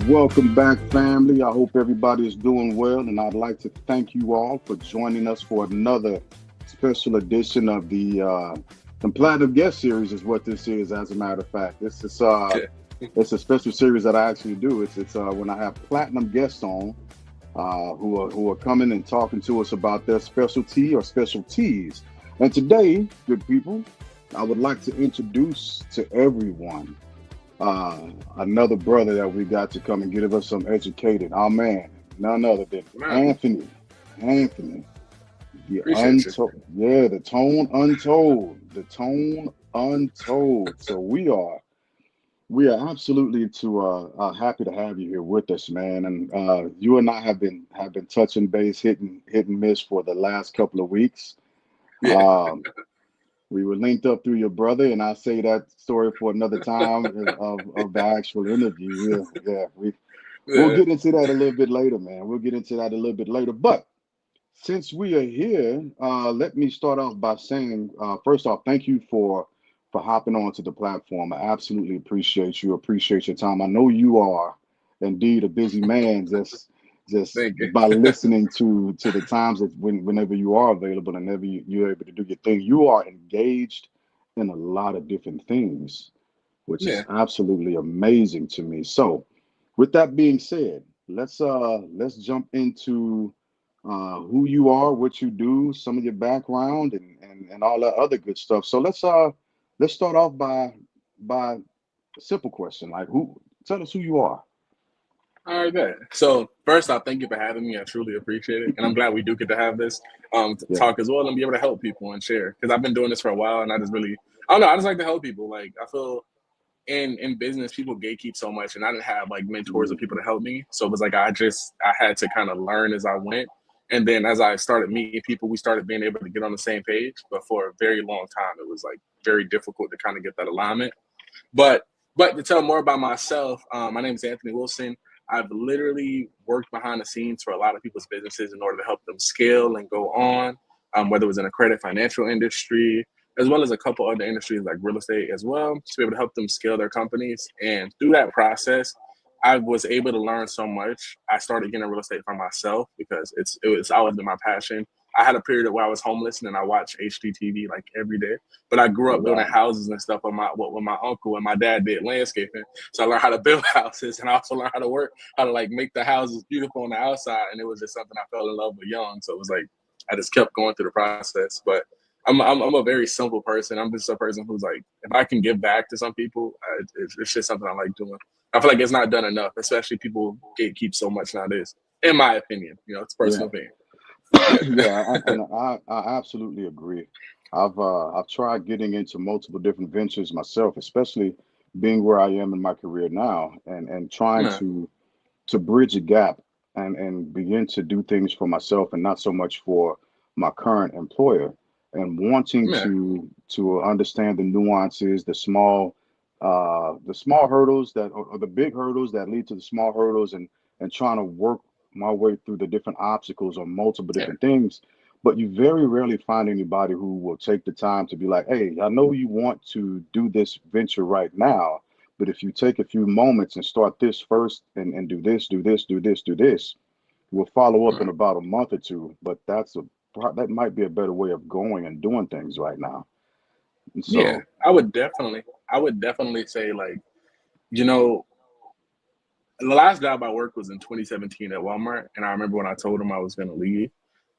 Welcome back, family. I hope everybody is doing well, and I'd like to thank you all for joining us for another special edition of the Platinum Guest Series. Is what this is. As a matter of fact, this is it's a special series that I actually do. It's when I have platinum guests on who are coming and talking to us about their specialty or specialties. And today, good people, I would like to introduce to everyone another brother that we got to come and give us some educated. Our man, none other than Anthony. Anthony, Appreciate you. the tone untold, the tone untold. So we are absolutely happy to have you here with us, man. And you and I have been touching base, hit and miss for the last couple of weeks. Yeah, Um, we were linked up through your brother, and I say that story for another time of the actual interview. We'll yeah, get into that a little bit later, man. We'll get into that a little bit later. But since we are here, let me start off by saying, first off, thank you for hopping onto the platform. I absolutely appreciate you. Appreciate your time. I know you are indeed a busy man. Just thank you. by listening to the times that whenever you are available and whenever you're able to do your thing, you are engaged in a lot of different things, which is Yeah, absolutely amazing to me. So, with that being said, let's jump into who you are, what you do, some of your background, and all that other good stuff. So let's start off by a simple question, like who tell us who you are. all right, bet. So first off, thank you for having me. I truly appreciate it, and I'm glad we do get to have this to Yeah, talk as well and be able to help people and share because I've been doing this for a while, and I don't know, I just like to help people. Like I feel in business, people gatekeep so much, and I didn't have like mentors or people mhm, to help me, so it was like I had to kind of learn as I went. And then as I started meeting people, we started being able to get on the same page. But for a very long time, it was like very difficult to kind of get that alignment. But but to tell more about myself, my name is Anthony Wilson. I've literally worked behind the scenes for a lot of people's businesses in order to help them scale and go on, whether it was in the credit financial industry, as well as a couple other industries like real estate as well, to be able to help them scale their companies. And through that process, I was able to learn so much. I started getting real estate for myself because it's always been my passion. I had a period where I was homeless and then I watched HGTV like every day. But I grew up building right, houses and stuff with my uncle, and my dad did landscaping. So I learned how to build houses, and I also learned how to like make the houses beautiful on the outside. And it was just something I fell in love with young. So it was like I just kept going through the process. But I'm a very simple person. I'm just a person who's like, if I can give back to some people, it's just something I like doing. I feel like it's not done enough, especially people gatekeep so much nowadays. In my opinion, it's yeah. personal opinion. Yeah, I absolutely agree. I've tried getting into multiple different ventures myself, especially being where I am in my career now, and trying yeah, to bridge a gap and begin to do things for myself and not so much for my current employer, and wanting yeah, to understand the nuances, the small hurdles that or the big hurdles that lead to the small hurdles, and trying to work my way through the different obstacles on multiple yeah, different things. But you very rarely find anybody who will take the time to be like, hey, I know you want to do this venture right now, but if you take a few moments and start this first and do this, do this, do this, do this, we'll follow up in yeah. about a month or two. But that might be a better way of going and doing things right now. And Yeah, so, I would definitely say like, you know, the last job I worked was in 2017 at Walmart, and I remember when I told them I was going to leave,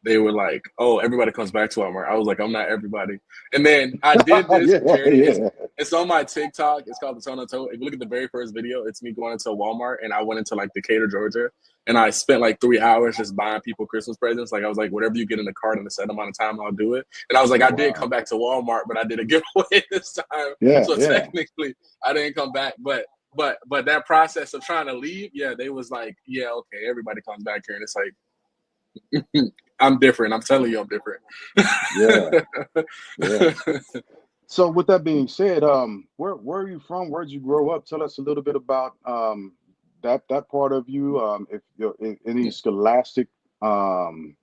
they were like, "Oh, everybody comes back to Walmart." I was like, "I'm not everybody." And then I did this yeah, for charity. yeah. It's on my TikTok. It's called the Tone Toe. If you look at the very first video, it's me going into Walmart, and I went into like Decatur, Georgia, and I spent like 3 hours just buying people Christmas presents. Like I was like, whatever you get in the cart in a set amount of time, I'll do it. And I was like, I did come Wow. back to Walmart, but I did a giveaway this time, Yeah, so yeah. technically I didn't come back, but that process of trying to leave, yeah, they was like, yeah, okay, everybody comes back here, and it's like, I'm different. I'm telling you, I'm different. Yeah, yeah. So with that being said, where are you from? Where'd you grow up? Tell us a little bit about that part of you. If you're any scholastic um,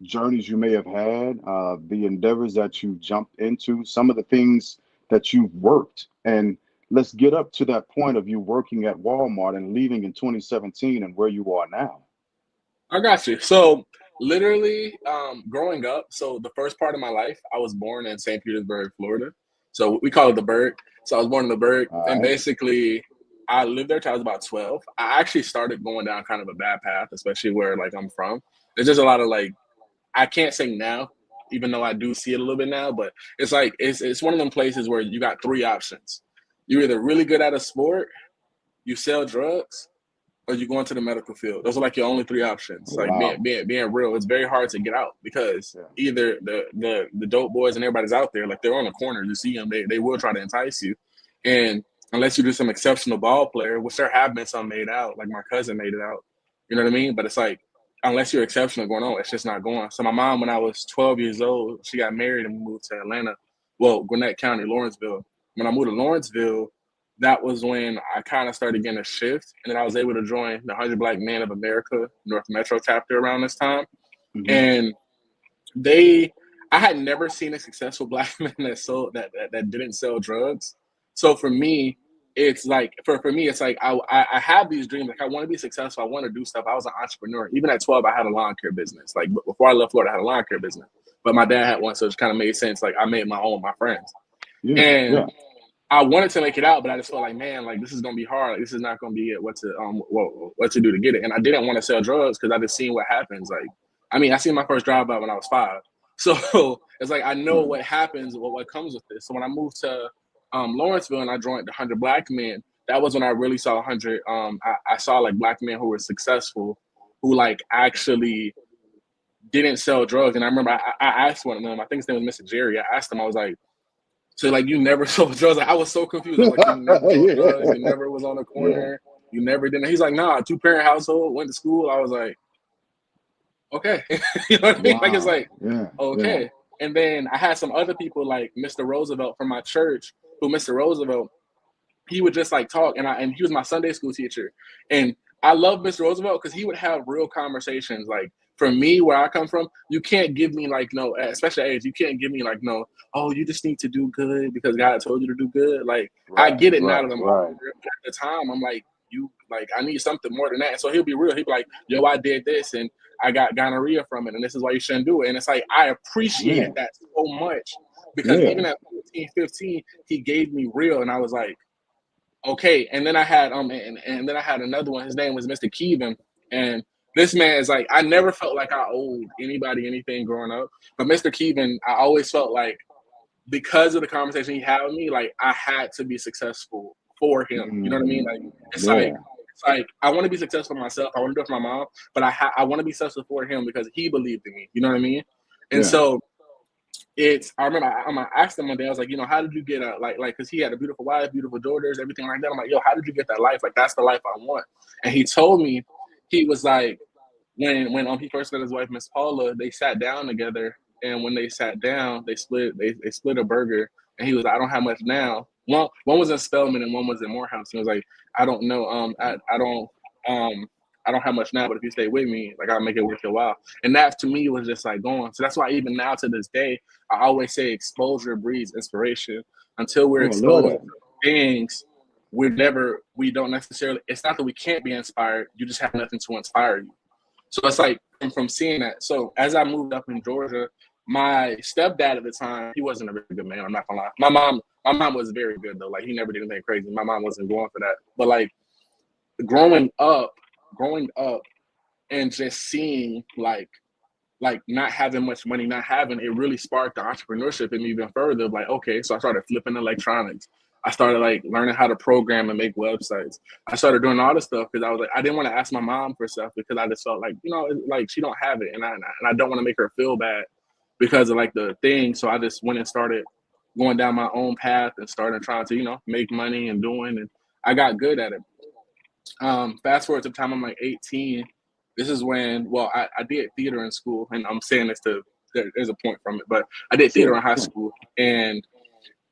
journeys you may have had, the endeavors that you jumped into, some of the things that you've worked, and let's get up to that point of you working at Walmart and leaving in 2017 and where you are now. I got you. So literally, growing up, so the first part of my life, I was born in St. Petersburg, Florida. So we call it the Berg. So I was born in the Berg, All and right. basically, I lived there till I was about 12. I actually started going down kind of a bad path, especially where like I'm from. There's just a lot of like I can't say now, even though I do see it a little bit now, but it's like it's one of them places where you got three options. You're either really good at a sport, you sell drugs, or you go into the medical field. Those are like your only three options. Like Wow. being real, it's very hard to get out because Yeah. either the dope boys and everybody's out there, like they're on the corner, you see them, they will try to entice you, and unless you do some exceptional ball player, which there have been some made out, like my cousin made it out, you know what I mean? But it's like unless you're exceptional going on, it's just not going. So my mom, when I was 12 years old, she got married and moved to Atlanta, well, Gwinnett County, Lawrenceville. When I moved to Lawrenceville, that was when I kind of started getting a shift, and then I was able to join the 100 Black Men of America North Metro chapter around this time. Hmm. And they, I had never seen a successful Black man that sold that didn't sell drugs. So for me, it's like for me, it's like I have these dreams. Like I want to be successful. I want to do stuff. I was an entrepreneur. Even at 12, I had a lawn care business. Like before I left Florida, I had a lawn care business. But my dad had one, so it kind of made sense. Like I made my own with my friends. Yeah. And Yeah. I wanted to make it out, but I just felt like, man, like this is gonna be hard. Like, this is not gonna be it. What to do to get it? And I didn't want to sell drugs because I just seen what happens. Like, I mean, I seen my first drive by when I was 5, so it's like I know Right. what happens, what comes with this. So when I moved to Lawrenceville and I joined the 100 Black Men, that was when I really saw 100. I saw like Black men who were successful, who like actually didn't sell drugs. And I remember I asked one of them. I think his name was Mr. Jerry. I asked him. I was like, so like you never sold drugs. Like I was so confused. I was like, you never sold drugs. You Yeah. never was on the Yeah. corner. You never did. He's like, nah, 2-parent household, went to school. I was like, okay. You know what I mean? Like it's Wow. like, Yeah. Yeah. okay. And then I had some other people like Mr. Roosevelt from my church, who Mr. Roosevelt, he would just like talk, and he was my Sunday school teacher, and I love Mr. Roosevelt because he would have real conversations. Like for me, where I come from, you can't give me like no, especially age, you can't give me like no, oh, you just need to do good because God told you to do good. Like I Right. get it now Right. that I'm Right. older. But at the time, I'm like you, like I need something more than that. And so he'll be real. He'll be like, yo, I did this and I got gonorrhea from it, and this is why you shouldn't do it. And it's like I appreciated Man. that so much because Yeah. even at 14, 15, he gave me real, and I was like, okay. And then I had and then I had another one. His name was Mr. Keevan. And this man is like, I never felt like I owed anybody anything growing up. But Mr. Keevan, I always felt like because of the conversation he had with me, like I had to be successful for him. You know what I mean? Like Mm. Yeah. it's like I want to be successful for myself. I want to do it for my mom, but I want to be successful for him because he believed in me. You know what I mean? And Yeah. so I remember I asked him one day. I was like, you know, how did you get a like because he had a beautiful wife, beautiful daughters, everything like that. I'm like, yo, how did you get that life? Like that's the life I want. And he told me, he was like, when he first met his wife, Miss Paula, they sat down together, and when they sat down, they split a burger, and he was like, I don't have much now. One was in Spelman and one was in Morehouse. He was like, I don't know, um I don't have much now, but if you stay with me, like I'll make it worth your while. And that to me was just like going. So that's why even now to this day, I always say exposure breeds inspiration. Until we're Oh, I love exposed that. to things, we don't necessarily, it's not that we can't be inspired, you just have nothing to inspire you. So it's like from seeing that. So as I moved up in Georgia, my stepdad at the time, he wasn't a very good man. I'm not gonna lie. My mom was very good though. Like he never did anything crazy. My mom wasn't going for that. But like growing up, growing up, and just seeing like not having much money, not having it really sparked the entrepreneurship in me even further. Like, okay, so I started flipping electronics. I started like learning how to program and make websites. I started doing all this stuff because I was like, I didn't want to ask my mom for stuff because I just felt like, you know, like she don't have it, and I don't want to make her feel bad because of like the thing. So I just went and started going down my own path and started trying to, you know, make money and doing, and I got good at it. Fast forward to the time I'm like 18. This is when, well, I did theater in school, and I'm saying this to, there's a point from it, but I did theater Sure. in high Sure. school. And,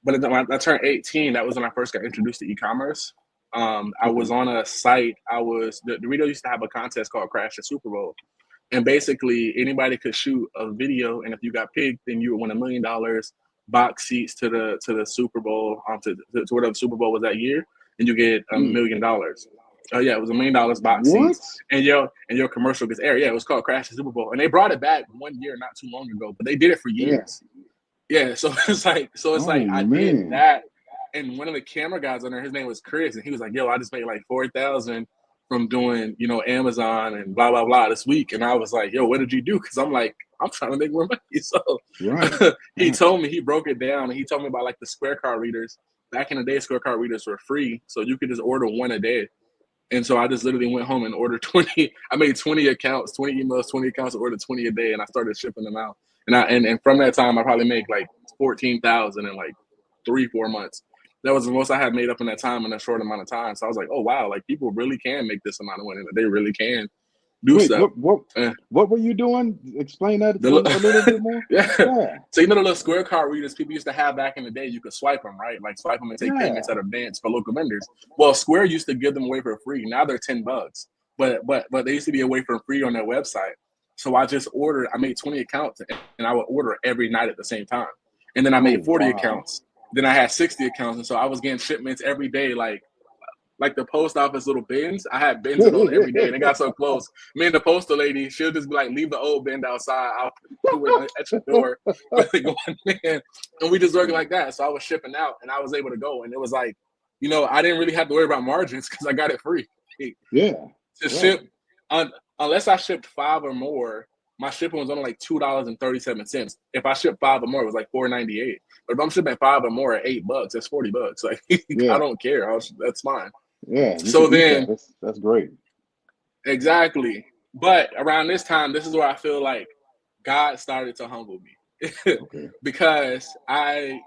but when I turned 18, that was when I first got introduced to e-commerce. I Okay. was on a site, the radio used to have a contest called Crash the Super Bowl. And basically anybody could shoot a video, and if you got picked, then you would win $1 million box seats to the Super Bowl, to whatever Super Bowl was that year, and you get $1 million. Oh yeah, it was $1 million box What? seats, and your commercial gets aired. Yeah, it was called Crash the Super Bowl, and they brought it back one year not too long ago, but they did it for years. Yeah, so it's like I did that, and one of the camera guys on there, his name was Chris, and he was like, "Yo, I just made like 4,000 from doing Amazon and blah blah blah this week," and I was like, "Yo, what did you do?" Because I'm like, I'm trying to make more money. So he told me, he broke it down, and he told me about like the Square card readers. Back in the day, Square card readers were free, so you could just order one a day. And so I just literally went home and ordered 20. I made 20 accounts, 20 emails, 20 accounts, ordered 20 a day, and I started shipping them out. And from that time, I probably make like 14,000 in like 3-4 months. That was the most I had made up in that time in a short amount of time. So I was like, oh wow, like people really can make this amount of money. They really can do stuff. What were you doing? Explain that a little bit more. Yeah. So the little Square card readers people used to have back in the day, you could swipe them, right? Like swipe them and take payments at events for local vendors. Well, Square used to give them away for free. Now they're $10, but they used to be away for free on their website. So I made 20 accounts, and I would order every night at the same time. And then I made 40 accounts. Then I had 60 accounts, and so I was getting shipments every day, like the post office little bins. I had bins on every day, and it got so close. Me and the postal lady, she'll just be like, leave the old bin outside. I'll put it at your door. And we just work like that. So I was shipping out, and I was able to go. And it was like, I didn't really have to worry about margins because I got it free. Ship, unless I shipped 5 or more, my shipping was only like $2.37. If I shipped 5 or more, it was like $4.98. But if I'm shipping 5 or more at $8, that's $40. Like I don't care. That's fine. Yeah. So then that's great. Exactly. But around this time, this is where I feel like God started to humble me. Because I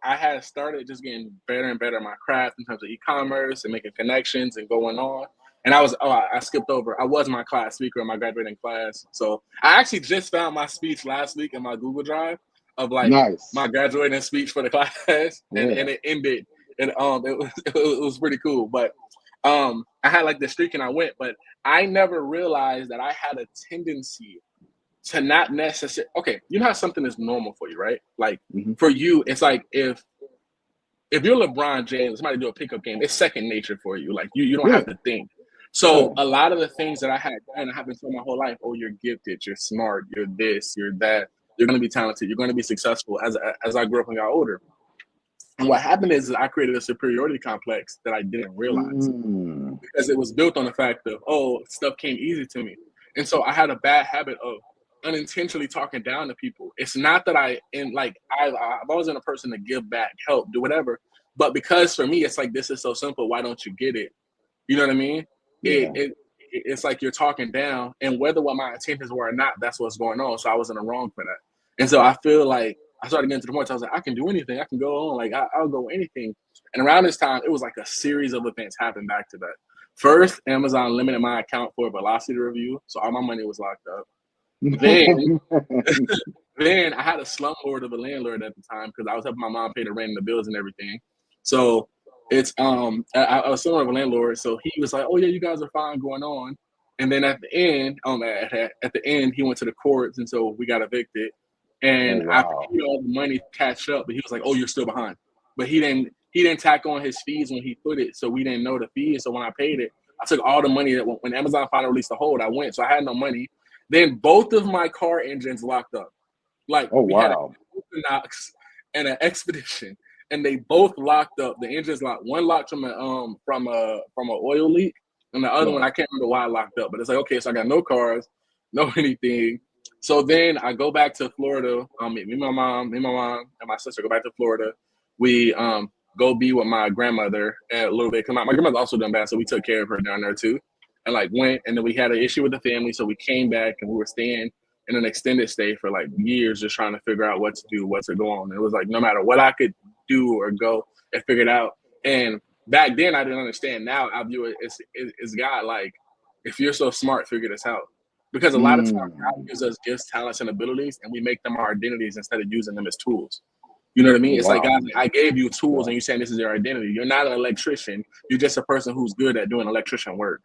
had started just getting better and better at my craft in terms of e-commerce and making connections and going on. And I skipped over. I was my class speaker in my graduating class. So I actually just found my speech last week in my Google Drive of like my graduating speech for the class, and it ended. And it was pretty cool. But I had like the streak and I went, but I never realized that I had a tendency to not necessarily. Okay, you know how something is normal for you, right? Like for you, it's like if you're LeBron James, somebody do a pickup game, it's second nature for you. Like you don't have to think. So a lot of the things that I had done, I have been told my whole life, oh, you're gifted, you're smart, you're this, you're that, you're going to be talented, you're going to be successful as I grew up and got older. And what happened is I created a superiority complex that I didn't realize because it was built on the fact of, oh, stuff came easy to me. And so I had a bad habit of unintentionally talking down to people. It's not that I've always been a person to give back, help, do whatever. But because for me, it's like, this is so simple. Why don't you get it? You know what I mean? It's like you're talking down, and whether what my intentions were or not, that's what's going on. So I was in the wrong for that. And so I feel like I started getting to the point where I was like, I can do anything. I can go on. Like, I'll go anything. And around this time, it was like a series of events happened back to back. First, Amazon limited my account for a velocity review. So all my money was locked up. Then I had a slumlord of a landlord at the time because I was helping my mom pay the rent and the bills and everything. So it's I was slumlord of a landlord. So he was like, oh yeah, you guys are fine going on. And then at the end, at the end, he went to the courts, and so we got evicted. And I paid all the money to catch up, but he was like, oh, you're still behind. But he didn't tack on his fees when he put it, so we didn't know the fees. So when I paid it, I took all the money that when Amazon finally released the hold, I went. So I had no money. Then both of my car engines locked up. Like we had an Equinox and an Expedition, and they both locked up. The engines locked. One locked from a oil leak, and the other one I can't remember why I locked up. But it's like, okay, so I got no cars, no anything. So then I go back to Florida. Me and my mom and my sister go back to Florida. We go be with my grandmother a little bit. Cause my grandmother also done bad, so we took care of her down there too. And like went, and then we had an issue with the family, so we came back and we were staying in an extended stay for like years, just trying to figure out what to do, what to go on. And it was like no matter what I could do or go and figure it out. And back then I didn't understand. Now I view it as God, like, if you're so smart, figure this out. Because a lot of times God gives us gifts, talents, and abilities, and we make them our identities instead of using them as tools. You know what I mean? It's like, God, I gave you tools, and you're saying this is your identity. You're not an electrician. You're just a person who's good at doing electrician work.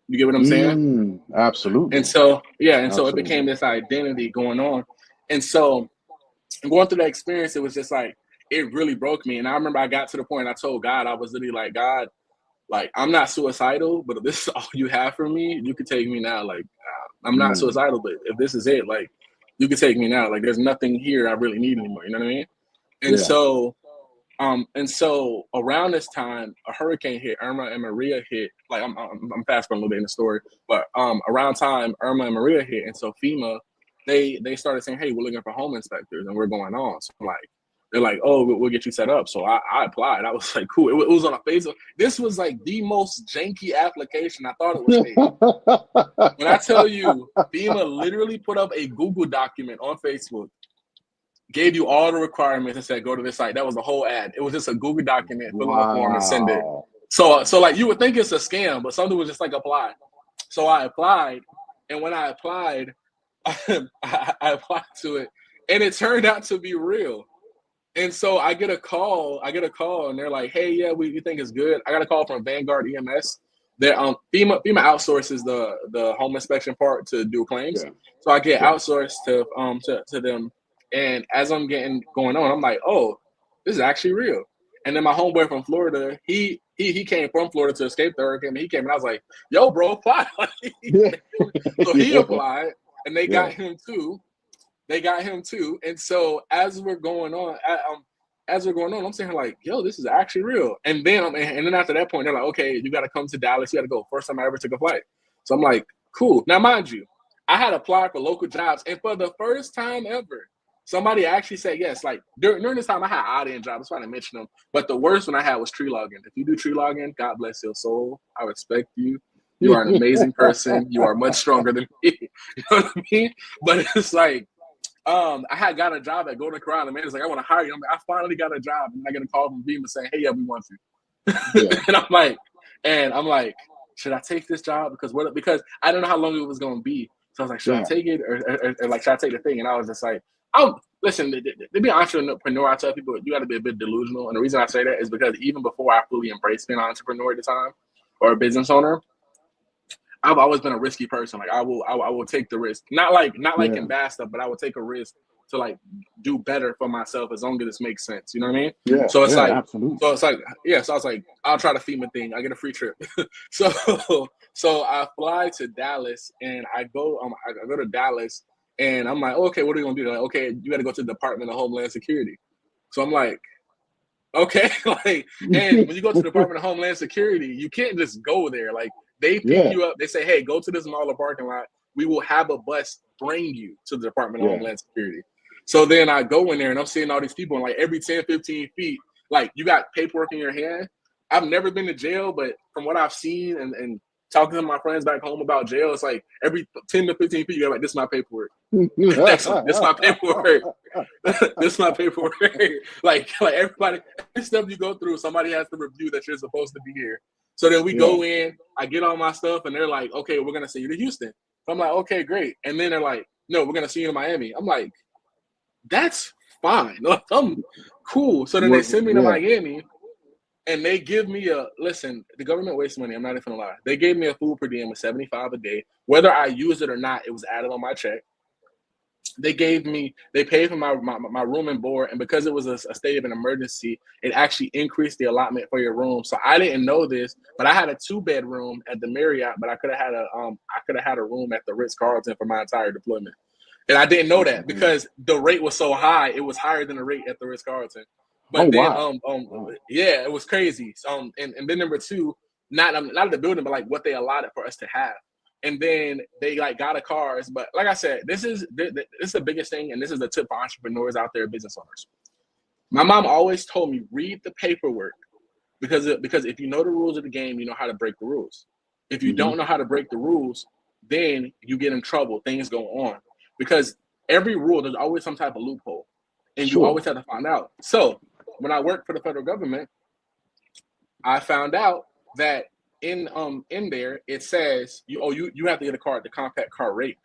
You get what I'm saying? Absolutely. And so, so it became this identity going on. And so And going through that experience, it was just like, it really broke me. And I remember I got to the point, I told God, I was literally like, God, like, I'm not suicidal, but if this is all you have for me, you could take me now. Like, I'm not suicidal, but if this is it, like, you could take me now. Like, there's nothing here I really need anymore. You know what I mean? And so around this time, a hurricane hit, Irma and Maria hit. Like, I'm fast forwarding a little bit in the story, but around time Irma and Maria hit, and so FEMA, they started saying, hey, we're looking for home inspectors, and we're going on. So I'm like, they're like, oh, we'll get you set up. So I applied. I was like, cool. It was on a Facebook. This was like the most janky application. I thought it was fake. When I tell you, FEMA literally put up a Google document on Facebook, gave you all the requirements, and said, go to this site. That was the whole ad. It was just a Google document, fill in the form and send it. So like, you would think it's a scam, but something was just like, apply. So I applied, and when I applied, I applied to it, and it turned out to be real. And so I get a call, and they're like, hey, yeah, we think it's good. I got a call from Vanguard EMS. They're FEMA outsources the home inspection part to do claims. Yeah. So I get outsourced to them. And as I'm going on, I'm like, oh, this is actually real. And then my homeboy from Florida, he came from Florida to escape the hurricane. He came, and I was like, yo, bro, apply. So he applied, and they got him too. And so as we're going on, I'm saying like, yo, this is actually real. And then after that point, they're like, okay, you got to come to Dallas. You got to go. First time I ever took a flight. So I'm like, cool. Now, mind you, I had applied for local jobs, and for the first time ever, somebody actually said yes. Like during this time, I had odd-end jobs. That's why I didn't mention them. But the worst one I had was tree logging. If you do tree logging, God bless your soul. I respect you. You are an amazing person. You are much stronger than me. You know what I mean? But it's like, I had got a job at Golden Corral, and the man was like, I want to hire you. I'm like, I finally got a job, and I get a call from FEMA saying, hey, yeah, we want you. Yeah. and I'm like, should I take this job? Because I don't know how long it was going to be. So I was like, should I take it, or like, should I take the thing? And I was just like, listen, to be an entrepreneur, I tell people you got to be a bit delusional. And the reason I say that is because even before I fully embraced being an entrepreneur at the time, or a business owner, I've always been a risky person. Like I will take the risk. Not like in bad stuff, but I will take a risk to like do better for myself as long as this makes sense. You know what I mean? Yeah. So it's like, absolutely. So it's like, yeah. So I was like, I'll try the FEMA thing. I get a free trip. so I fly to Dallas, and I go to Dallas, and I'm like, okay, what are you gonna do? They're like, okay, you got to go to the Department of Homeland Security. So I'm like, okay, like, and when you go to the Department of Homeland Security, you can't just go there. Like, they pick you up. They say, hey, go to this mall or parking lot. We will have a bus bring you to the Department of Homeland Security. So then I go in there, and I'm seeing all these people, and like every 10, 15 feet, like you got paperwork in your hand. I've never been to jail, but from what I've seen and talking to my friends back home about jail, it's like every 10 to 15 feet, you're like, this is my paperwork. This is my paperwork. This is my paperwork. like everybody, every step you go through, somebody has to review that you're supposed to be here. So then we go in, I get all my stuff, and they're like, okay, we're going to send you to Houston. So I'm like, okay, great. And then they're like, no, we're going to send you to Miami. I'm like, that's fine. I'm cool. So then they send me to Miami, and they give me listen, the government wastes money. I'm not even going to lie. They gave me a food per diem of $75 a day. Whether I use it or not, it was added on my check. They paid for my room and board, and because it was a state of an emergency, it actually increased the allotment for your room. So I didn't know this, but I had a 2-bedroom at the Marriott, but I could have had a room at the Ritz-Carlton for my entire deployment. And I didn't know that because the rate was so high, it was higher than the rate at the Ritz-Carlton. But it was crazy. And then number two, not the building, but like what they allotted for us to have. And then they like got a cars. But like I said, this is the biggest thing, and this is the tip for entrepreneurs out there, business owners. My mom always told me, read the paperwork, because if you know the rules of the game, you know how to break the rules. If you don't know how to break the rules, then you get in trouble. Things go on. Because every rule, there's always some type of loophole, and you always have to find out. So when I worked for the federal government, I found out that in there it says you have to get a car at the compact car rate.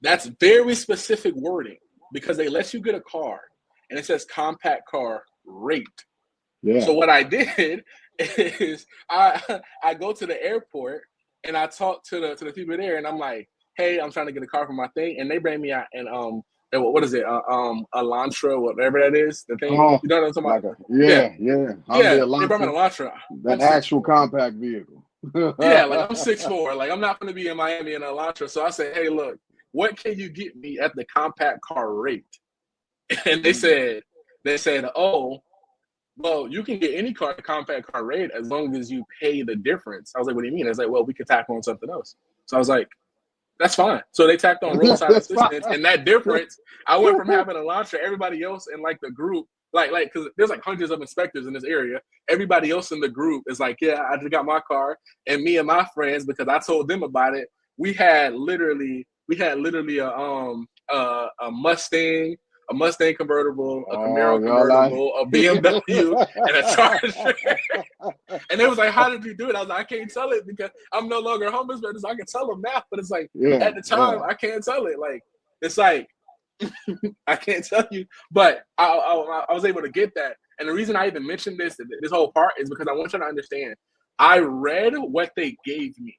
That's very specific wording, because they let you get a car and it says compact car rate. Yeah. So what I did is I go to the airport and I talk to the people there, and I'm like, hey, I'm trying to get a car for my thing, and they bring me out, and what is it? Elantra, whatever that is, the thing. Oh, You know what I'm talking like about? yeah, Yeah. Hyundai They brought me an Elantra, Elantra. that I'm six actual four. compact vehicle. Yeah, like I'm 6'4". Like I'm not going to be in Miami in an Elantra. So I said, hey, look, what can you get me at the compact car rate? And they said, oh, well, you can get any car at the compact car rate as long as you pay the difference. I was like, what do you mean? I was like, well, we could tack on something else. So I was like, that's fine. So they tacked on roadside That's fine. assistance, and that difference, I went from having a Elantra, everybody else in like the group, like, because there's like hundreds of inspectors in this area. Everybody else in the group is like, yeah, I just got my car, and me and my friends, because I told them about it, we had literally a Mustang convertible, a Camaro convertible, a BMW, and a Charger. And they was like, how did you do it? I was like, I can't tell it because I'm no longer homeless, but I can tell them now. But it's like, at the time, I can't tell it. Like, it's like, I can't tell you. But I was able to get that. And the reason I even mentioned this whole part is because I want you to understand. I read what they gave me.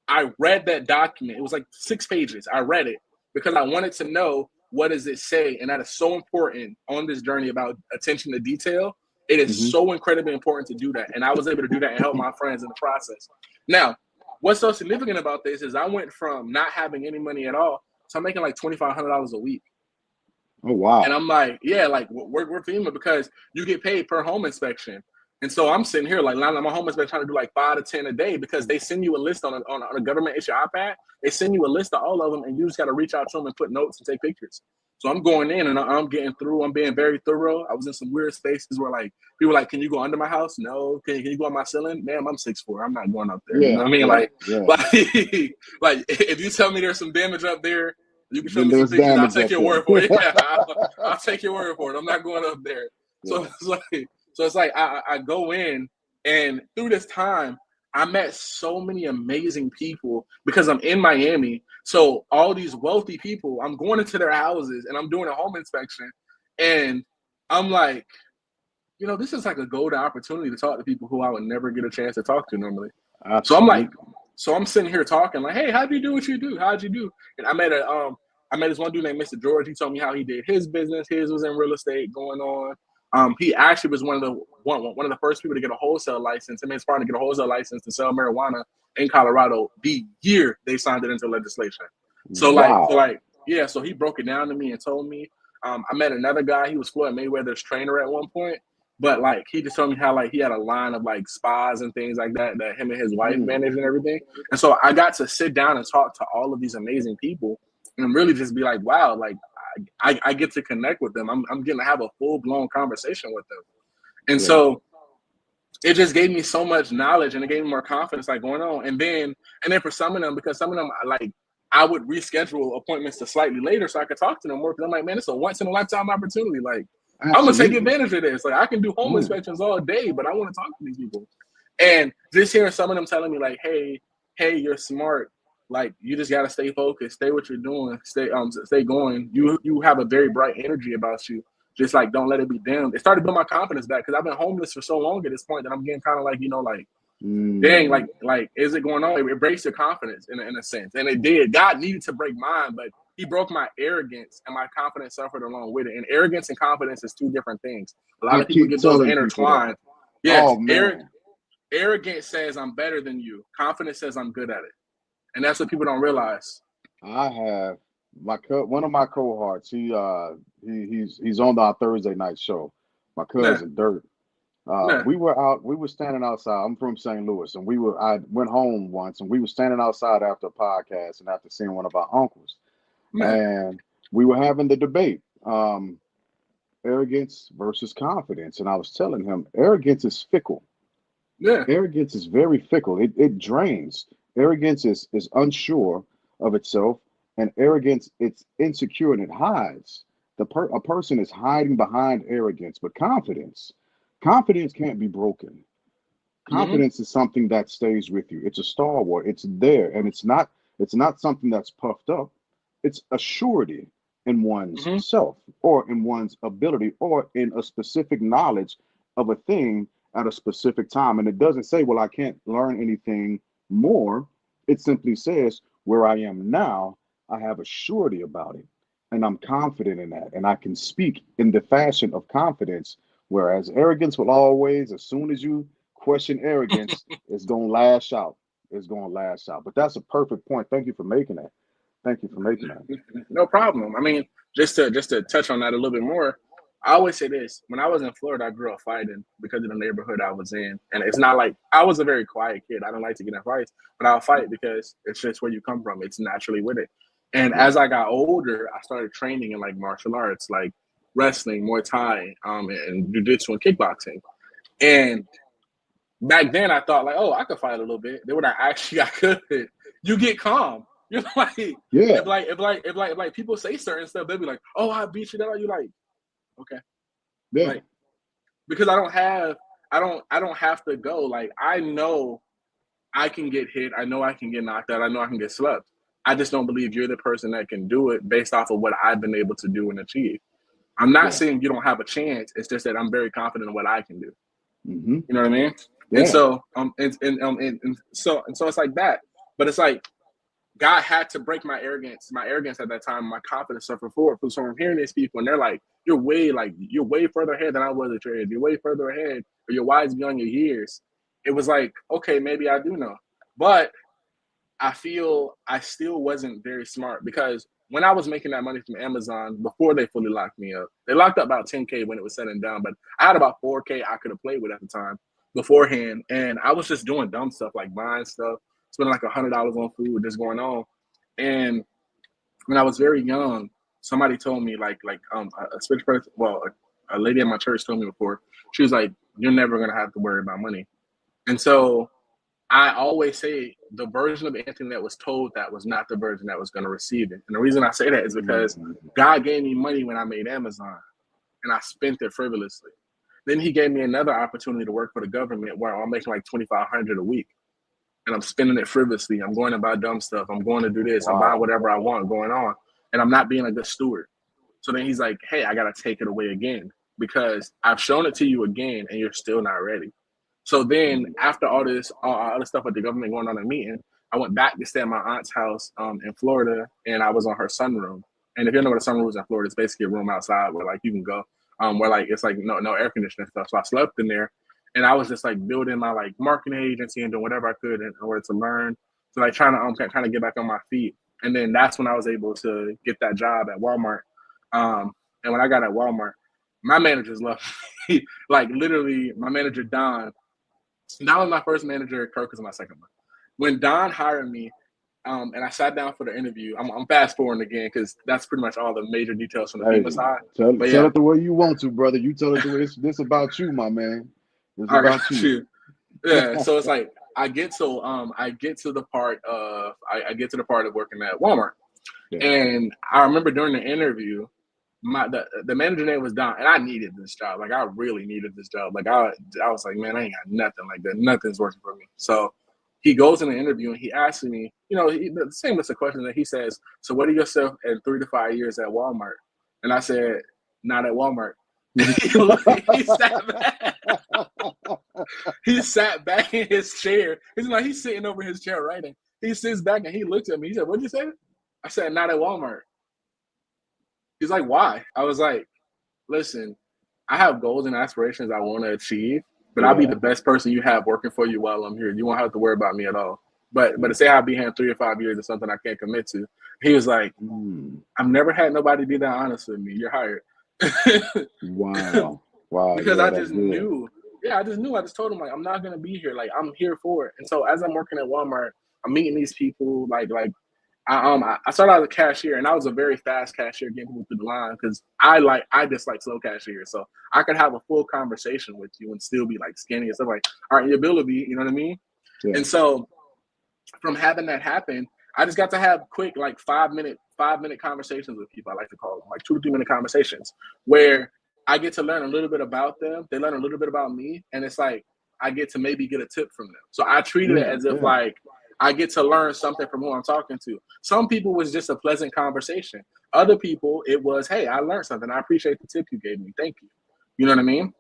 I read that document. It was like 6 pages. I read it because I wanted to know, what does it say? And that is so important on this journey about attention to detail. It is so incredibly important to do that. And I was able to do that and help my friends in the process. Now, what's so significant about this is I went from not having any money at all to I'm making like $2,500 a week. Oh, wow. And I'm like, yeah, like we're FEMA because you get paid per home inspection. And so I'm sitting here like my home inspection trying to do like 5 to 10 a day because they send you a list on a government issue iPad. They send you a list of all of them and you just got to reach out to them and put notes and take pictures. So I'm going in and I'm getting through. I'm being very thorough. I was in some weird spaces where like people were like, can you go under my house? No. Can you go on my ceiling? Ma'am, I'm 6'4". I'm not going up there. You know what I mean? Like if you tell me there's some damage up there, you can show me some pictures. I'll take your word for it. Yeah, I'll take your word for it. I'm not going up there. So it's like I go in, and through this time, I met so many amazing people because I'm in Miami. So all these wealthy people, I'm going into their houses and I'm doing a home inspection, and I'm like, this is like a golden opportunity to talk to people who I would never get a chance to talk to normally. Absolutely. So I'm sitting here talking like, hey, how'd you do what you do? How'd you do? And I met this one dude named Mr. George. He told me how he did his business. His was in real estate going on. He actually was one of the first people to get a wholesale license. Him and his partner get a wholesale license to sell marijuana in Colorado the year they signed it into legislation. So so he broke it down to me and told me. I met another guy. He was Floyd Mayweather's trainer at one point. But like he just told me how like he had a line of like spas and things like that him and his wife managed and everything. And so I got to sit down and talk to all of these amazing people and really just be like, wow, like I get to connect with them. I'm getting to have a full blown conversation with them. And so it just gave me so much knowledge and it gave me more confidence like going on. And then for some of them, because some of them like I would reschedule appointments to slightly later so I could talk to them more because I'm like, man, it's a once in a lifetime opportunity. Like I'm gonna take advantage of this. Like I can do home inspections all day, but I want to talk to these people. And just hearing some of them telling me like, hey, you're smart. Like you just gotta stay focused, stay what you're doing, stay going. You have a very bright energy about you. Just like don't let it be dimmed. It started to build my confidence back because I've been homeless for so long at this point that I'm getting kind of like, dang, like is it going on? It breaks your confidence in a sense. And it did. God needed to break mine, but he broke my arrogance and my confidence suffered along with it. And arrogance and confidence is two different things. A lot of people get those intertwined. Yes, arrogance says I'm better than you. Confidence says I'm good at it. And that's what people don't realize. I have one of my cohorts. He's on our Thursday night show. My cousin Dirt. We were standing outside. I'm from St. Louis, and I went home once, and we were standing outside after a podcast and after seeing one of our uncles. And we were having the debate, arrogance versus confidence. And I was telling him, arrogance is fickle. Yeah. Arrogance is very fickle. It drains. Arrogance is unsure of itself, and arrogance, it's insecure and it hides. A person is hiding behind arrogance, but confidence can't be broken. Confidence is something that stays with you. It's a stalwart. It's there, and it's not something that's puffed up. It's a surety in one's self or in one's ability or in a specific knowledge of a thing at a specific time. And it doesn't say, well, I can't learn anything more. It simply says, where I am now, I have a surety about it. and I'm confident in that, and I can speak in the fashion of confidence. Whereas arrogance will always, as soon as you question arrogance, it's gonna lash out. It's gonna lash out. But that's a perfect point. Thank you for making that. Thank you for making that. No problem. I mean, just to touch on that a little bit more, I always say this. When I was in Florida, I grew up fighting because of the neighborhood I was in. And it's not like I was a very quiet kid. I don't like to get in fights, but I'll fight because it's just where you come from. It's naturally with it. And as I got older, I started training in like martial arts, like wrestling, Muay Thai, and jiu-jitsu and kickboxing. And back then I thought like, oh, I could fight a little bit. Then when I could, you get calm. You're like, Yeah, if people say certain stuff, they'll be like, oh, I beat you. That you like, okay, yeah, like because I don't have to go. Like I know I can get hit. I know I can get knocked out. I know I can get slept. I just don't believe you're the person that can do it based off of what I've been able to do and achieve. I'm not yeah. saying you don't have a chance. It's just that I'm very confident in what I can do. Mm-hmm. You know what I mean? Yeah. And so so it's like that. But it's like God had to break my arrogance at that time, my confidence suffered forward. So I'm hearing these people and they're like, you're way further ahead than I was at your age. You're way further ahead, or you're wise beyond your years. It was like, okay, maybe I do know. But I feel I still wasn't very smart because when I was making that money from Amazon before they fully locked me up, they locked up about 10K when it was said and done, but I had about 4K I could have played with at the time beforehand. And I was just doing dumb stuff like buying stuff, spending like $100 on food, just going on. And when I was very young, somebody told me a spiritual person, a lady at my church told me before, she was like, you're never going to have to worry about money. And so I always say the version of Anthony that was told that was not the version that was going to receive it. And the reason I say that is because God gave me money when I made Amazon and I spent it frivolously. Then he gave me another opportunity to work for the government where I'm making like $2,500 a week and I'm spending it frivolously. I'm going to buy dumb stuff. I'm going to do this. I'm buying whatever I want going on, and I'm not being a good steward. So then he's like, hey, I got to take it away again because I've shown it to you again and you're still not ready. So then after all this other stuff with the government going on in a meeting, I went back to stay at my aunt's house in Florida, and I was on her sunroom. And if you don't know what a sunroom is in Florida, it's basically a room outside where like you can go, where like it's like no air conditioning stuff. So I slept in there, and I was just like building my like marketing agency and doing whatever I could in order to learn. So like trying to get back on my feet. And then that's when I was able to get that job at Walmart. And when I got at Walmart, my managers loved me. Like literally, my manager Don. That was my first manager. Kirk was my second one. When Don hired me, and I sat down for the interview, I'm fast forwarding again because that's pretty much all the major details from the FEMA side. Tell it the way you want to, brother. You tell it the way this about you, my man. It's about you. Yeah. So it's like I get to the part of working at Walmart, and I remember during the interview, the manager name was Don, and I needed this job. Like I really needed this job. Like I was like, man, I ain't got nothing like that. Nothing's working for me. So he goes in the interview and he asks me, the same list of questions that he says. So what are yourself in 3 to 5 years at Walmart? And I said, not at Walmart. He sat back in his chair. He's sitting over his chair writing. He sits back and he looks at me. He said, what'd you say? I said, not at Walmart. He's like, why? I was like, listen, I have goals and aspirations I want to achieve, but I'll be the best person you have working for you while I'm here. You won't have to worry about me at all. But to say I'll be here in 3 or 5 years is something I can't commit to. He was like, I've never had nobody be that honest with me. You're hired. Wow. Because I just knew. Yeah, I just told him, like, I'm not going to be here. Like, I'm here for it. And so as I'm working at Walmart, I'm meeting these people, I started out as a cashier, and I was a very fast cashier getting people through the line because I dislike slow cashiers. So I could have a full conversation with you and still be like scanning and stuff like, all right, your bill will be, you know what I mean? Yeah. And so from having that happen, I just got to have quick like 5-minute conversations with people. I like to call them like 2 to 3 minute conversations where I get to learn a little bit about them. They learn a little bit about me, and it's like I get to maybe get a tip from them. So I treated it as if like I get to learn something from who I'm talking to. Some people was just a pleasant conversation. Other people, it was, hey, I learned something. I appreciate the tip you gave me. Thank you. You know what I mean?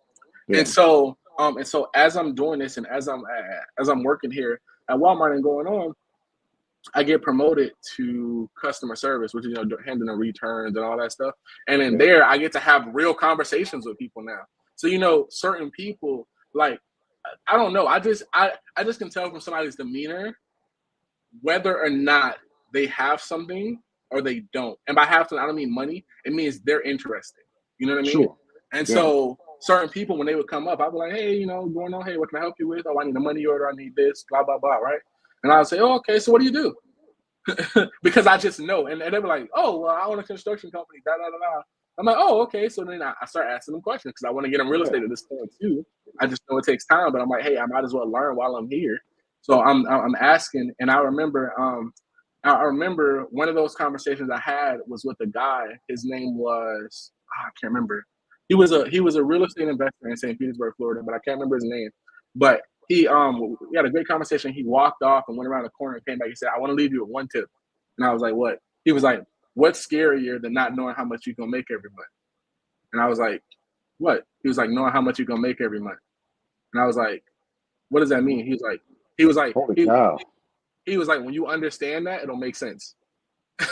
Yeah. And so as I'm doing this and as I'm working here at Walmart and going on, I get promoted to customer service, which is, handling returns and all that stuff. And then Yeah. there, I get to have real conversations with people now. So, certain people, like, I don't know. I just can tell from somebody's demeanor whether or not they have something or they don't. And by have something, I don't mean money. It means they're interested. You know what I mean? Sure. And Yeah. so certain people, when they would come up, I'd be like, hey, going on, hey, what can I help you with? Oh, I need a money order. I need this, blah, blah, blah, right? And I would say, oh, okay, so what do you do? Because I just know. And they were like, oh, well, I own a construction company, da, da, da, da. I'm like, oh, okay. So then I start asking them questions because I want to get them real estate at this point too. I just know it takes time, but I'm like, hey, I might as well learn while I'm here. So I'm asking, and I remember one of those conversations I had was with a guy. His name was I can't remember. He was a real estate investor in St. Petersburg, Florida, but I can't remember his name. But we had a great conversation. He walked off and went around the corner and came back. He said, I want to leave you with one tip. And I was like, what? He was like, what's scarier than not knowing how much you're going to make every month? And I was like, what? He was like, knowing how much you're going to make every month. And I was like, what does that mean? He was like, Holy cow. He was like, when you understand that, it'll make sense.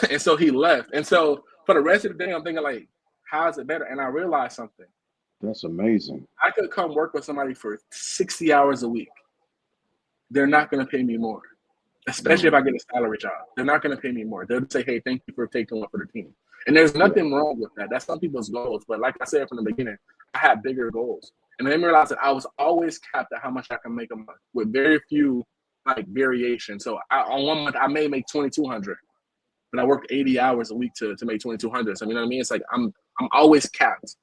And so he left. And so for the rest of the day, I'm thinking like, how is it better? And I realized something. That's amazing. I could come work with somebody for 60 hours a week. They're not going to pay me more, especially if I get a salary job. They're not going to pay me more. They'll say, hey, thank you for taking one for the team. And there's nothing wrong with that. That's some people's goals. But like I said from the beginning, I had bigger goals. And then I realized that I was always capped at how much I can make a month with very few variation. So on 1 month, I may make $2,200, but I worked 80 hours a week to make $2,200. So you know what I mean? It's like I'm always capped.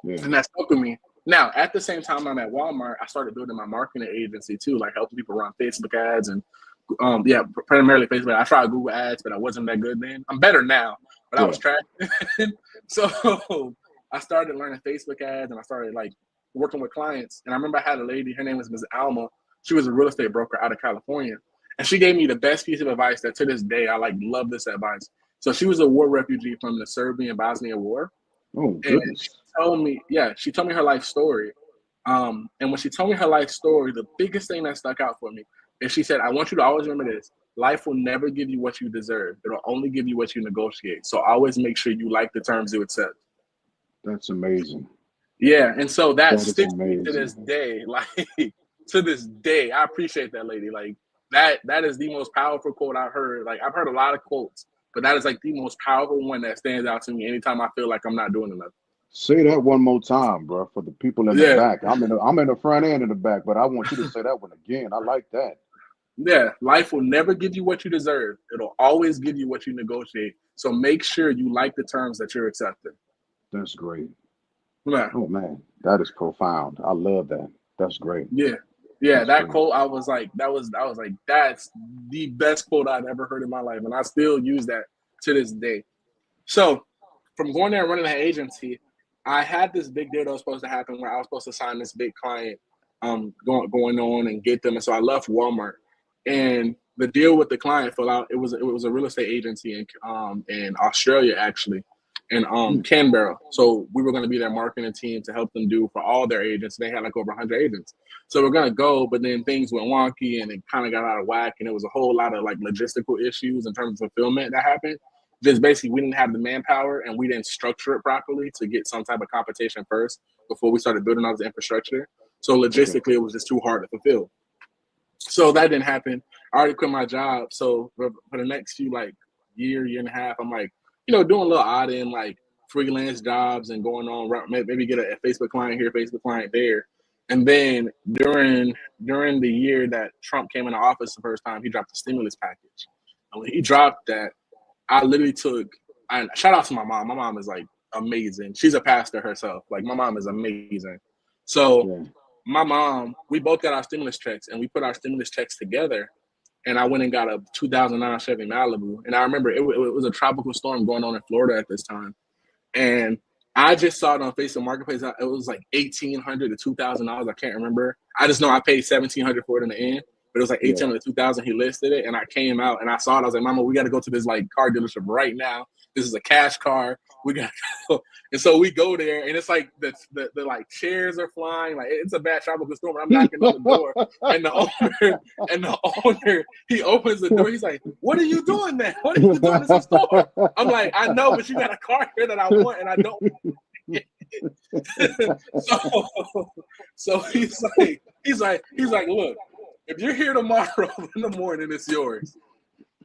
Yeah. And that stuck with me. Now, at the same time I'm at Walmart, I started building my marketing agency too, like helping people run Facebook ads and primarily Facebook. I tried Google ads, but I wasn't that good then. I'm better now, but I was tracking. So I started learning Facebook ads and I started working with clients. And I remember I had a lady, her name was Ms. Alma. She was a real estate broker out of California. And she gave me the best piece of advice that to this day, I love this advice. So she was a war refugee from the Serbian-Bosnia War. Oh, goodness. And she told me her life story. And when she told me her life story, the biggest thing that stuck out for me is she said, I want you to always remember this. Life will never give you what you deserve. It'll only give you what you negotiate. So always make sure you like the terms you accept. That's amazing. Yeah. And so that sticks me to this day. To this day, I appreciate that lady. That is the most powerful quote I've heard. I've heard a lot of quotes, but that is the most powerful one that stands out to me anytime I feel like I'm not doing enough. Say that one more time, bro, for the people in the back. I'm in the front and in the back, but I want you to say that one again. I like that. Yeah, life will never give you what you deserve. It'll always give you what you negotiate. So make sure you like the terms that you're accepting. That's great. Yeah. Oh man, that is profound. I love that. That's great. Yeah. That great. Quote, I was like, that's the best quote I've ever heard in my life. And I still use that to this day. So from going there and running that agency, I had this big deal that was supposed to happen where I was supposed to sign this big client going on and get them. And so I left Walmart. And the deal with the client fell out. It was a real estate agency in Australia, actually, in Canberra. So we were going to be their marketing team to help them do for all their agents. They had over 100 agents. So we're going to go, but then things went wonky and it kind of got out of whack. And it was a whole lot of logistical issues in terms of fulfillment that happened. Just basically, we didn't have the manpower and we didn't structure it properly to get some type of competition first before we started building out the infrastructure. So logistically, it was just too hard to fulfill. So that didn't happen. I already quit my job. So for the next few year and a half, I'm doing a little odd end freelance jobs and going on, maybe get a Facebook client here, Facebook client there. And then during the year that Trump came into office the first time, he dropped the stimulus package. And when he dropped that, I literally shout out to my mom. My mom is amazing. She's a pastor herself. My mom is amazing. So my mom, we both got our stimulus checks and we put our stimulus checks together. And I went and got a 2009 Chevy Malibu. And I remember it was a tropical storm going on in Florida at this time. And I just saw it on Facebook Marketplace. It was $1,800 to $2,000. I can't remember. I just know I paid $1,700 for it in the end. But it was $1,800 to $2,000. He listed it, and I came out and I saw it. I was like, "Mama, we got to go to this car dealership right now. This is a cash car. We gotta go. And so we go there, and it's like the like chairs are flying. Like it's a bad tropical storm. I'm knocking on the door, and the owner, he opens the door. He's like, "What are you doing there? What are you doing? It's a storm." I'm like, "I know, but you got a car here that I want, and I don't." so he's like, "Look, if you're here tomorrow in the morning, it's yours."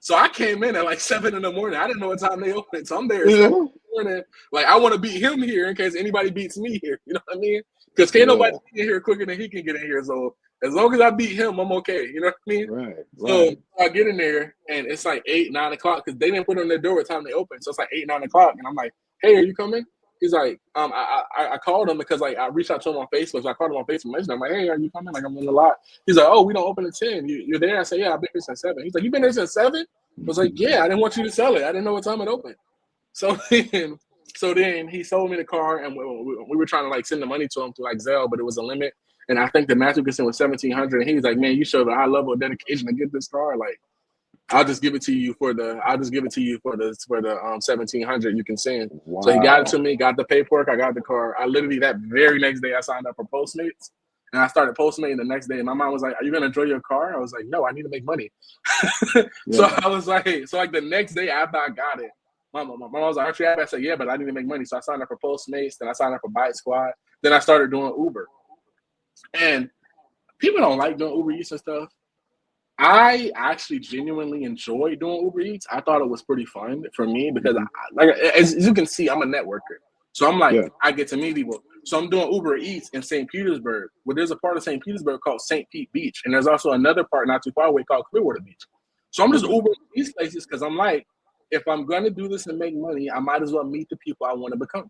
So I came in at like 7 in the morning. I didn't know what time they opened. So I'm there at 7 in the morning. Like, I want to beat him here in case anybody beats me here. You know what I mean? Because can't nobody get in here quicker than he can get in here. So as long as I beat him, I'm okay. You know what I mean? Right. So I get in there, and it's like 8, 9 o'clock because they didn't put on their door at the time they opened. So it's like 8, 9 o'clock. And I'm like, "Hey, are you coming?" He's like, I called him because like I reached out to him on Facebook. So I called him on Facebook Messenger. I'm like, "Hey, are you coming?" Like, I'm in the lot. He's like, "Oh, we don't open at 10. You're there?" I said, "Yeah, I've been here since 7. He's like, "You been there since 7? I was like, "Yeah, I didn't want you to sell it. I didn't know what time it opened." So then he sold me the car, and we were trying to like send the money to him through like Zelle, but it was a limit. And I think the maximum could send was $1,700. And he was like, "Man, you showed a high level of dedication to get this car. Like, I'll just give it to you for the 1,700 you can send." Wow. So he got it to me, got the paperwork, I got the car. I literally that very next day I signed up for Postmates. And I started Postmating the next day. And my mom was like, "Are you going to enjoy your car?" I was like, "No, I need to make money." So I was like, the next day after I got it, my mom was like, "Aren't you happy?" I said, "Yeah, but I need to make money." So I signed up for Postmates. Then I signed up for Bite Squad. Then I started doing Uber. And people don't like doing Uber Eats and stuff. I actually genuinely enjoy doing Uber Eats. I thought it was pretty fun for me because, as you can see, I'm a networker. So I'm like, I get to meet people. So I'm doing Uber Eats in St. Petersburg. Well, there's a part of St. Petersburg called St. Pete Beach. And there's also another part not too far away called Clearwater Beach. So I'm just Ubering these places because I'm like, if I'm going to do this and make money, I might as well meet the people I want to become.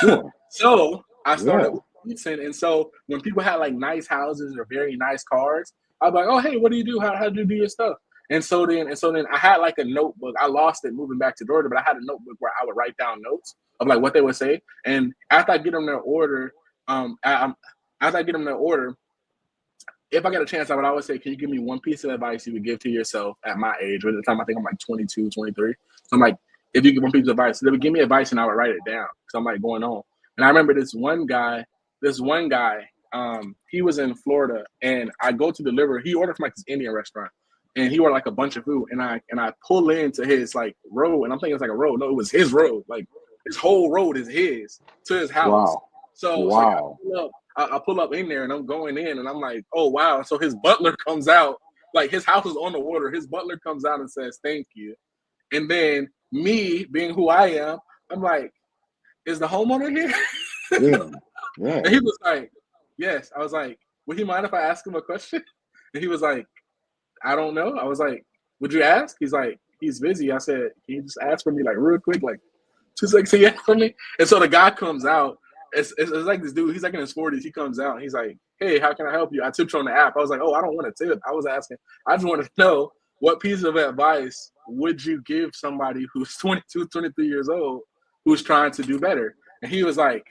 Sure. So I started Eating. And so when people had like nice houses or very nice cars, I was like, "Oh, hey, what do you do? How do you do your stuff?" And so then I had like a notebook. I lost it moving back to Georgia, but I had a notebook where I would write down notes of like what they would say. And after I get them their order, if I get a chance, I would always say, "Can you give me one piece of advice you would give to yourself at my age?" Or at the time, I think I'm like 22, 23. So I'm like, if you give one piece of advice, they would give me advice and I would write it down. So I'm like going on. And I remember this one guy, he was in Florida, and I go to deliver. He ordered from like this Indian restaurant, and he ordered like a bunch of food. And I pull into his like road, and I'm thinking it's like a road. No, it was his road. Like his whole road is his to his house. Wow. So I pull up in there, and I'm going in, and I'm like, "Oh wow!" So his butler comes out, like his house is on the water. His butler comes out and says, "Thank you," and then me being who I am, I'm like, "Is the homeowner here?" Yeah. And he was like, "Yes." I was like, "Would he mind if I ask him a question?" And he was like, "I don't know." I was like, "Would you ask?" He's like, "He's busy." I said, "Can you just ask for me like real quick, like 2 seconds he asked for me?" And so the guy comes out. It's like this dude. He's like in his 40s. He comes out. And he's like, "Hey, how can I help you?" I tipped you on the app. I was like, "Oh, I don't want to tip." I was asking. I just want to know what piece of advice would you give somebody who's 22, 23 years old who's trying to do better? And he was like,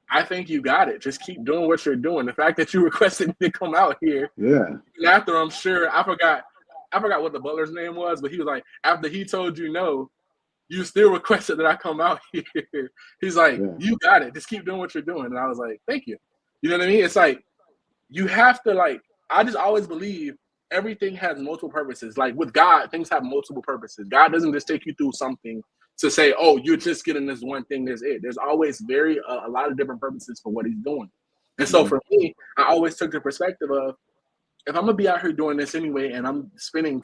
"I think you got it. Just keep doing what you're doing. The fact that you requested me to come out here." Yeah. And after, I'm sure, I forgot what the butler's name was, but he was like, after he told you no, you still requested that I come out here. He's like, "You got it. Just keep doing what you're doing." And I was like, "Thank you." You know what I mean? It's like, you have to like, I just always believe everything has multiple purposes. Like with God, things have multiple purposes. God doesn't just take you through something to say, "Oh, you're just getting this one thing, there's it." There's always a lot of different purposes for what he's doing. And so for me, I always took the perspective of, if I'm gonna be out here doing this anyway, and I'm spending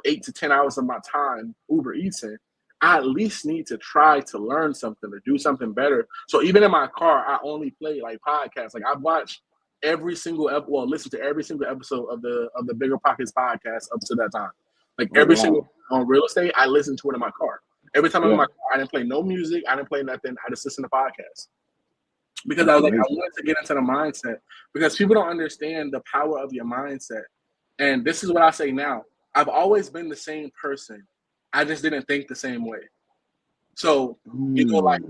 8 to 10 hours of my time Uber Eating, I at least need to try to learn something or do something better. So even in my car, I only play like podcasts. Like I've watched listen to every single episode of the Bigger Pockets podcast up to that time. Like every single on real estate, I listen to it in my car. Every time I'm in my car, I didn't play no music. I didn't play nothing. I just listened to podcasts. Because I was like, I wanted to get into the mindset. Because people don't understand the power of your mindset. And this is what I say now. I've always been the same person. I just didn't think the same way. So, like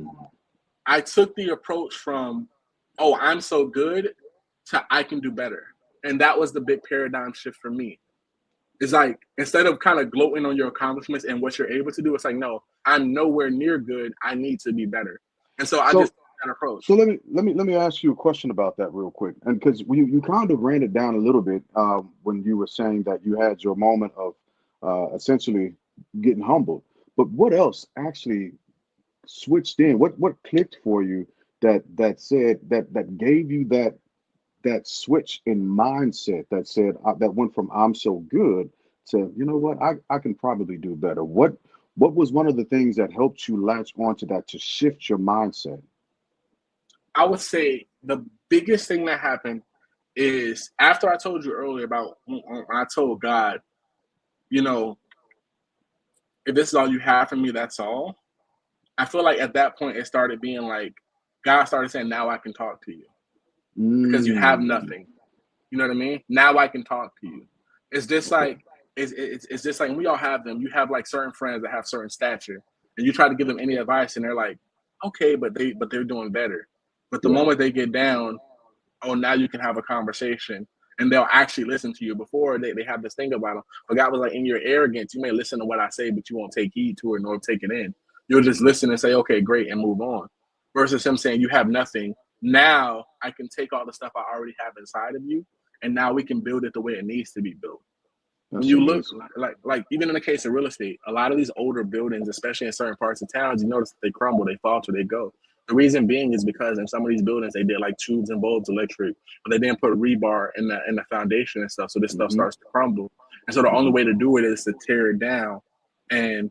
I took the approach from, "Oh, I'm so good," to "I can do better." And that was the big paradigm shift for me. It's like, instead of kind of gloating on your accomplishments and what you're able to do, it's like, no, I'm nowhere near good. I need to be better. And so I just So, took that approach. so let me ask you a question about that real quick, and because you kind of ran it down a little bit when you were saying that you had your moment of essentially getting humbled. But what else actually switched in? What clicked for you that said that gave you that switch in mindset that said that went from I'm so good to you know what I can probably do better. What was one of the things that helped you latch onto that to shift your mindset? I would say the biggest thing that happened is after I told you earlier about when I told God, you know, if this is all you have for me, that's all. I feel like at that point it started being like God started saying, "Now I can talk to you because you have Mm, nothing." You know what I mean? Now I can talk to you. It's just okay. like it's just like we all have them. You have like certain friends that have certain stature, and you try to give them any advice, and they're like, "Okay, but they're doing better." But the Yeah. moment they get down, oh, now you can have a conversation and they'll actually listen to you. Before they have this thing about them. But God was like, in your arrogance, you may listen to what I say, but you won't take heed to it nor take it in. You'll just listen and say, okay, great, and move on. Versus him saying, you have nothing. Now I can take all the stuff I already have inside of you, and now we can build it the way it needs to be built. When That's you look amazing. like even in the case of real estate, a lot of these older buildings, especially in certain parts of towns, you notice that they crumble, they falter, they go. The reason being is because in some of these buildings they did like tubes and bulbs electric, but they didn't put rebar in the foundation and stuff, so this stuff Hmm. starts to crumble. And so the only Hmm. way to do it is to tear it down and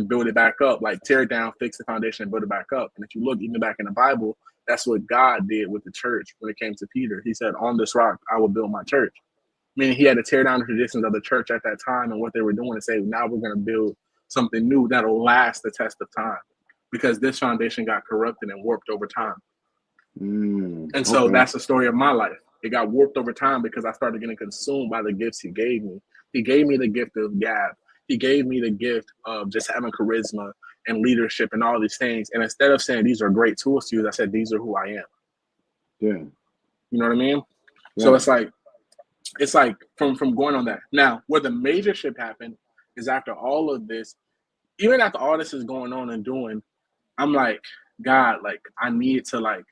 build it back up. Like tear it down, fix the foundation, and build it back up. And if you look even back in the Bible, that's what God did with the church when it came to Peter. He said, "On this rock I will build my church." Meaning he had to tear down the traditions of the church at that time and what they were doing and say, now we're going to build something new that'll last the test of time because this foundation got corrupted and warped over time. And so Okay. that's the story of my life. It got warped over time because I started getting consumed by the gifts he gave me. He gave me the gift of gab. He gave me the gift of just having charisma and leadership and all these things. And instead of saying these are great tools to use, I said these are who I am. Yeah. You know what I mean? So Yeah. it's like from going on that. Now, where the major shift happened is after all of this, even after all this is going on and doing, I'm like, God, like I need to like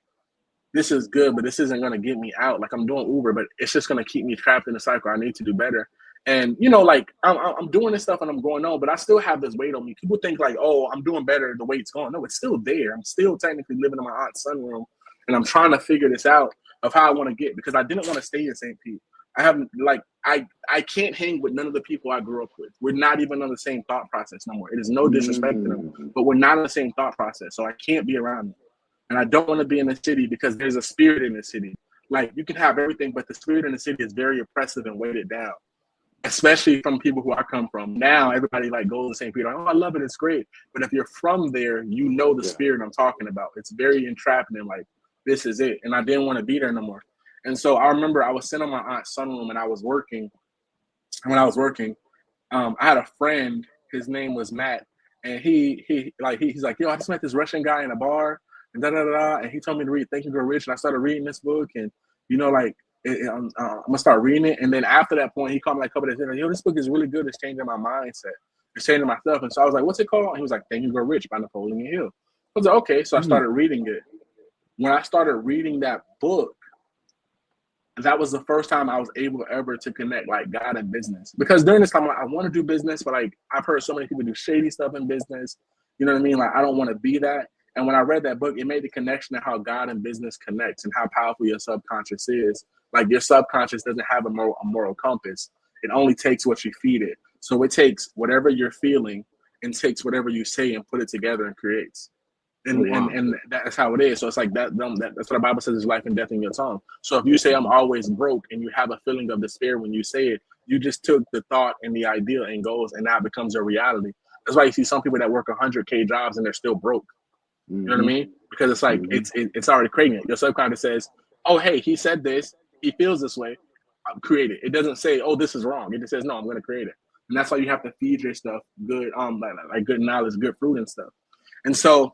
this is good, but this isn't gonna get me out. Like I'm doing Uber, but it's just gonna keep me trapped in a cycle. I need to do better. And like I'm doing this stuff and I'm going on, but I still have this weight on me. People think like, oh, I'm doing better the way it's going. No, it's still there. I'm still technically living in my aunt's sunroom, and I'm trying to figure this out of how I want to get because I didn't want to stay in St. Pete. I haven't like I can't hang with none of the people I grew up with. We're not even on the same thought process no more. It is no disrespect to them, Mm, but we're not on the same thought process. So I can't be around them. And I don't want to be in the city because there's a spirit in the city. Like you can have everything, but the spirit in the city is very oppressive and weighted down, especially from people who I come from. Now everybody like goes to St. Peter. Oh, I love it. It's great. But if you're from there, you know the yeah. spirit I'm talking about. It's very entrapping and like, this is it. And I didn't want to be there no more. And so I remember I was sitting on my aunt's sunroom and I was working. And when I was working, I had a friend. His name was Matt, and he's like, yo, I just met this Russian guy in a bar, and da da da, and he told me to read Think and Grow Rich, and I started reading this book, and like I'm gonna start reading it, and then after that point, he called me like a couple days later, yo, this book is really good. It's changing my mindset. It's changing my stuff, and so I was like, what's it called? And he was like, Think and Grow Rich by Napoleon Hill. I was like, okay, so I Mm, started reading it. When I started reading that book, that was the first time I was able ever to connect like God and business. Because during this time, like, I want to do business, but like I've heard so many people do shady stuff in business. You know what I mean? Like I don't want to be that. And when I read that book, it made the connection to how God and business connects and how powerful your subconscious is. Like your subconscious doesn't have a moral compass. It only takes what you feed it. So it takes whatever you're feeling and takes whatever you say and put it together and creates oh and wow. and that's how it is. So it's like that's what the Bible says is life and death in your tongue. So if you say I'm always broke and you have a feeling of despair when you say it, you just took the thought and the idea and goes and now it becomes your reality. That's why you see some people that work 100K jobs and they're still broke. You know what I Hmm. mean? Because it's like Hmm. it's already creating it. Your subconscious says, "Oh, hey, he said this. He feels this way. Create it." It doesn't say, "Oh, this is wrong." It just says, "No, I'm going to create it." And that's why you have to feed your stuff good, like good knowledge, good fruit and stuff. And so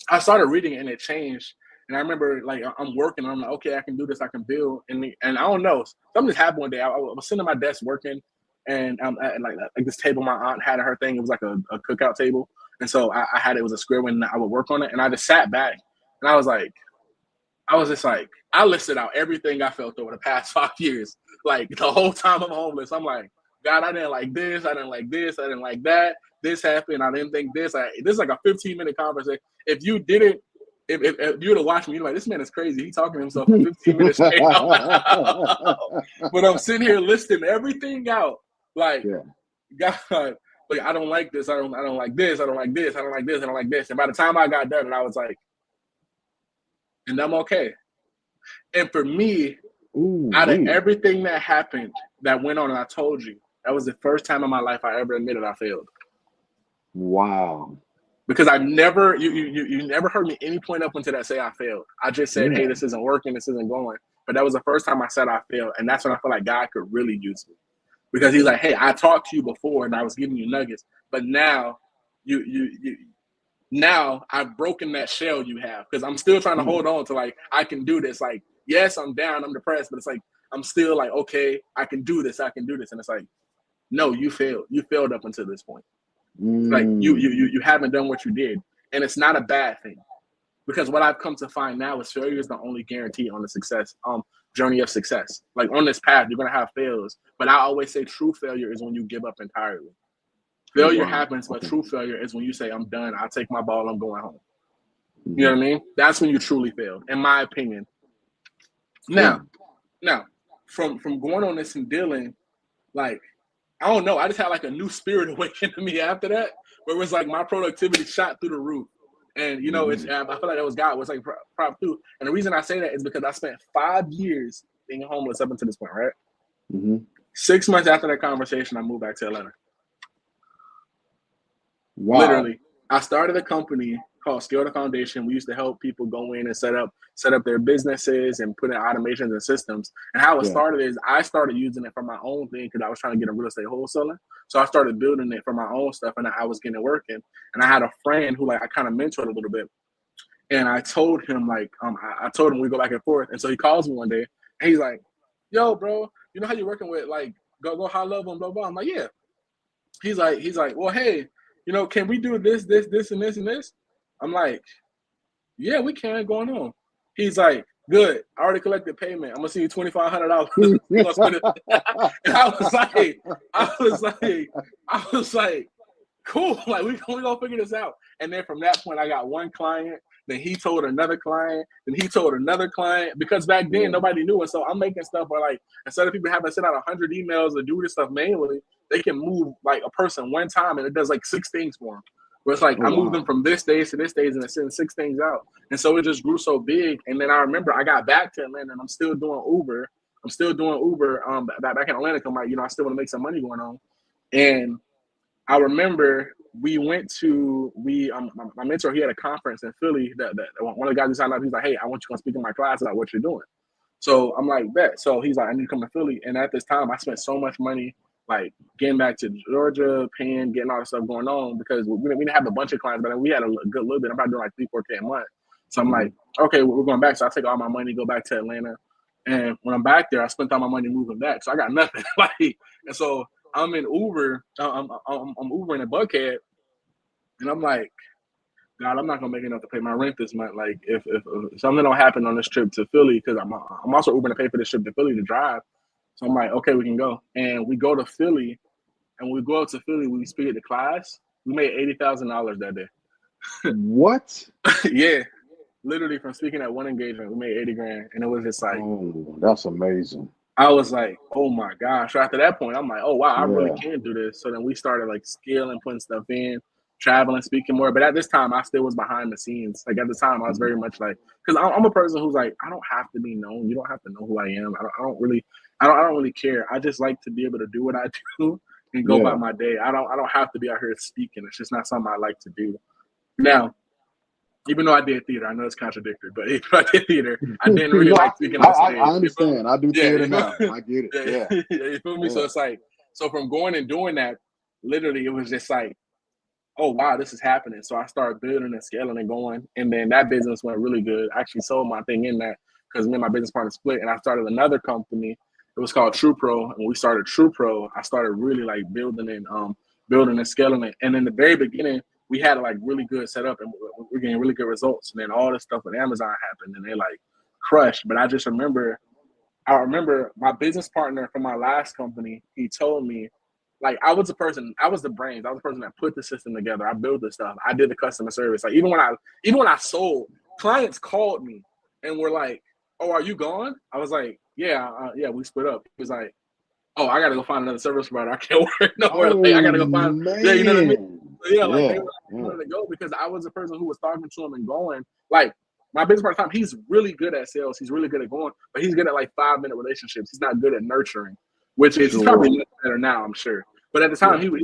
I started reading it and it changed. And I remember like I'm working. I'm like, okay, I can do this. I can build. And I don't know. Something just happened one day. I was sitting at my desk working, and at like this table my aunt had at her thing. It was like a cookout table. And so I had, it was a square when I would work on it, and I just sat back and I was just like, I listed out everything I felt over the past 5 years. Like the whole time I'm homeless, I'm like, God, I didn't like this, I didn't like this, I didn't like that. This happened, I didn't think this. This is like a 15-minute conversation. If you didn't, if you would have watched me, you're like, this man is crazy. He's talking to himself for 15 minutes straight. But I'm sitting here listing everything out. Like, God, like, I don't like this. I don't like this. I don't like this. I don't like this. I don't like this. And by the time I got done, and I was like, and I'm okay. And for me, out of everything that happened, that went on, and I told you, that was the first time in my life I ever admitted I failed. Wow. Because I never, you never heard me any point up until that say I failed. I just said, hey, this isn't working, this isn't going. But that was the first time I said I failed. And that's when I felt like God could really use me. Because he's like, hey, I talked to you before and I was giving you nuggets. But now now I've broken that shell you have. Because I'm still trying to hold on to, like, I can do this. Like, yes, I'm down, I'm depressed, but it's like, I'm still like, okay, I can do this, I can do this. And it's like, no, you failed. You failed up until this point. Like you haven't done what you did, and it's not a bad thing, because what I've come to find now is failure is the only guarantee on the success journey of success. Like, on this path, you're gonna have fails, but I always say true failure is when you give up entirely. Failure happens, but true failure is when you say, I'm done, I'll take my ball, I'm going home. You know what I mean? That's when you truly failed, in my opinion. Now, from going on this and dealing, like, I don't know. I just had like a new spirit awaken to me after that, where it was like my productivity shot through the roof. And, you know, it's, I feel like that was God. It was like prop too. And the reason I say that is because I spent 5 years being homeless up until this point, right? 6 months after that conversation, I moved back to Atlanta. Wow. Literally, I started a company called Scale the Foundation. We used to help people go in and set up their businesses and put in automations and systems. And how it started is I started using it for my own thing because I was trying to get a real estate wholesaler. So I started building it for my own stuff, and I was getting it working. And I had a friend who, like, I kind of mentored a little bit. And I told him, like, I told him we go back and forth. And so he calls me one day, and he's like, yo, bro, you know how you're working with, like, go high level and blah, blah. I'm like, yeah. He's like, well, hey, you know, can we do this, and this, and this? I'm like, yeah, we can, going on. He's like, good, I already collected payment. I'm gonna send you $2,500. And I was like, cool, like, we gonna figure this out. And then from that point, I got one client. Then he told another client. Then he told another client, because back then nobody knew. And so I'm making stuff where, like, instead of people having to send out 100 emails or do this stuff manually, they can move like a person one time and it does like 6 things for them. Where it's like, I moved them from this stage to this stage and it sends 6 things out. And so it just grew so big. And then I remember I got back to Atlanta and I'm still doing Uber. Back in Atlanta. I'm like, you know, I still want to make some money going on. And I remember we went to, my mentor, he had a conference in Philly that one of the guys who signed up, he's like, hey, I want you to come speak in my class about what you're doing. So I'm like, bet. So he's like, I need to come to Philly. And at this time, I spent so much money, like, getting back to Georgia, paying, getting all this stuff going on, because we didn't have a bunch of clients, but we had a good little bit. I'm about doing like 3-4K a month. So I'm like, okay, we're going back. So I take all my money, go back to Atlanta. And when I'm back there, I spent all my money moving back. So I got nothing. Like, and so I'm in Uber. I'm Ubering in Buckhead. And I'm like, God, I'm not going to make enough to pay my rent this month. Like, if something don't happen on this trip to Philly, because I'm also Ubering to pay for this trip to Philly to drive. So I'm like, okay, we can go. And we go to Philly, and when we go up to Philly, we speak at the class. We made $80,000 that day. What? Yeah. Literally from speaking at one engagement, we made 80 grand. And it was just like, oh, that's amazing. I was like, oh my gosh. So after that point, I'm like, oh wow, I really can do this. So then we started like scaling, putting stuff in, traveling, speaking more. But at this time, I still was behind the scenes. Like, at the time, I was very much like, because I'm a person who's like, I don't have to be known. You don't have to know who I am. I don't really care. I just like to be able to do what I do and go by my day. I don't have to be out here speaking. It's just not something I like to do. Now, even though I did theater, I know it's contradictory, but if I did theater, I didn't really like speaking on stage. I understand. I do theater now. I get it. Yeah. You feel me? So it's like, so from going and doing that, literally, it was just like, oh wow, this is happening. So I started building and scaling and going, and then that business went really good. I actually sold my thing in that because me and my business partner split, and I started another company. It was called True Pro, and when we started True Pro, I started really like building and scaling it. And in the very beginning, we had it like really good set up, and we're getting really good results. And then all this stuff with Amazon happened, and they like crushed. But I remember my business partner from my last company. He told me, like, I was the brains. I was the person that put the system together. I built the stuff. I did the customer service. Like even when I sold, clients called me and were like, "Oh, are you gone?" I was like, "Yeah, we split up." He was like, "Oh, I gotta go find another service provider. I can't work nowhere. Like, I gotta go find." Man. Yeah, you know what I mean? So, yeah, like Yeah, they wanted to go because I was the person who was talking to him and going. Like my business partner, he's really good at sales. He's really good at going, but he's good at like 5-minute relationships. He's not good at nurturing, which is he's probably much better now, I'm sure. But at the time, he was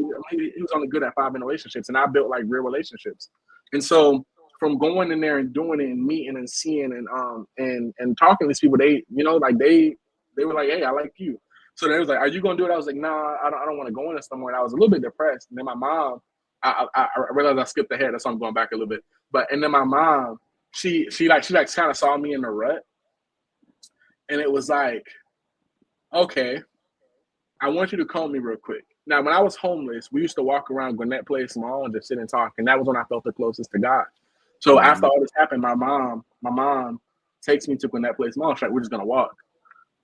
only good at 5-minute relationships, and I built like real relationships. And so from going in there and doing it and meeting and seeing and talking to these people, they like they were like, "Hey, I like you." So they was like, "Are you gonna do it?" I was like, "Nah, I don't want to go into somewhere." And I was a little bit depressed. And then my mom, I realized I skipped ahead. That's why I'm going back a little bit. And then my mom, she kind of saw me in the rut, and it was like, "Okay, I want you to call me real quick." Now, when I was homeless, we used to walk around Gwinnett Place Mall and just sit and talk, and that was when I felt the closest to God. So after all this happened, my mom takes me to Gwinnett Place Mall. She's like, "We're just gonna walk."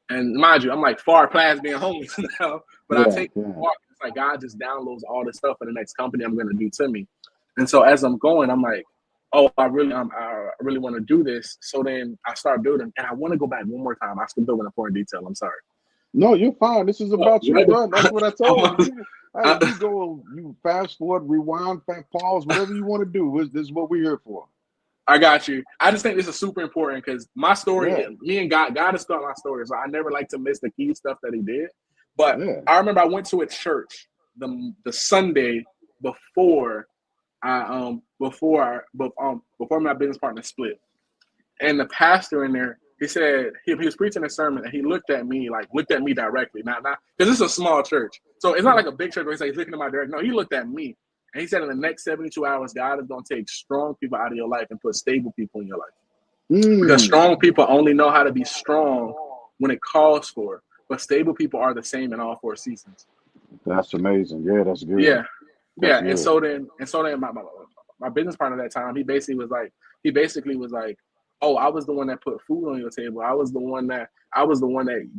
And mind you, I'm like far past being homeless now, but I take a walk. It's like God just downloads all this stuff for the next company I'm going to do to me. And so as I'm going, I'm like, "Oh, I really want to do this." So then I start building, and I want to go back one more time. I still build an important detail. I'm sorry. No, you're fine. This is about you, bro. That's what I told you. Hey, you fast forward, rewind, pause, whatever you want to do. This is what we're here for. I got you. I just think this is super important because my story, me and God has started my story. So I never like to miss the key stuff that he did. But I remember I went to a church the Sunday before my business partner split. And the pastor in there, he said he was preaching a sermon and he looked at me directly. Not because it's a small church. So it's not like a big church where he's looking at my direction. No, he looked at me. And he said in the next 72 hours, God is going to take strong people out of your life and put stable people in your life. Because strong people only know how to be strong when it calls for. But stable people are the same in all 4 seasons. That's amazing. Yeah, that's good. Yeah. Good. And so then my business partner at that time, he basically was like, "Oh, I was the one that put food on your table. I was the one that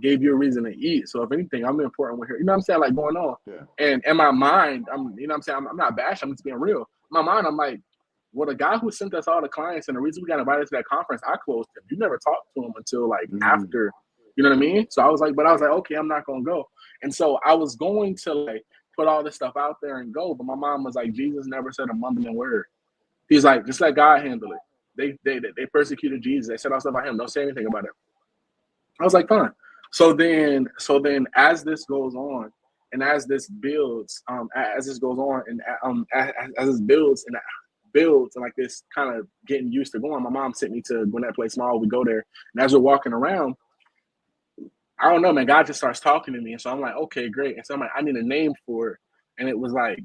gave you a reason to eat. So if anything, I'm important with her." You know what I'm saying? Like going on. Yeah. And in my mind, I'm not bashing, I'm just being real. In my mind, I'm like, well, the guy who sent us all the clients and the reason we got invited to that conference, I closed him. You never talked to him until like after, you know what I mean? So I was like, okay, I'm not gonna go. And so I was going to like put all this stuff out there and go, but my mom was like, Jesus never said a mumbling word. He's like, just let God handle it. They persecuted Jesus. They said all stuff about him. Don't say anything about it. I was like, fine. So then as this goes on and as this builds, and as this builds and like this kind of getting used to going, my mom sent me to Gwinnett Place Mall. We go there, and as we're walking around, I don't know, man, God just starts talking to me. And so I'm like, okay, great. And so I'm like, I need a name for it. And it was like,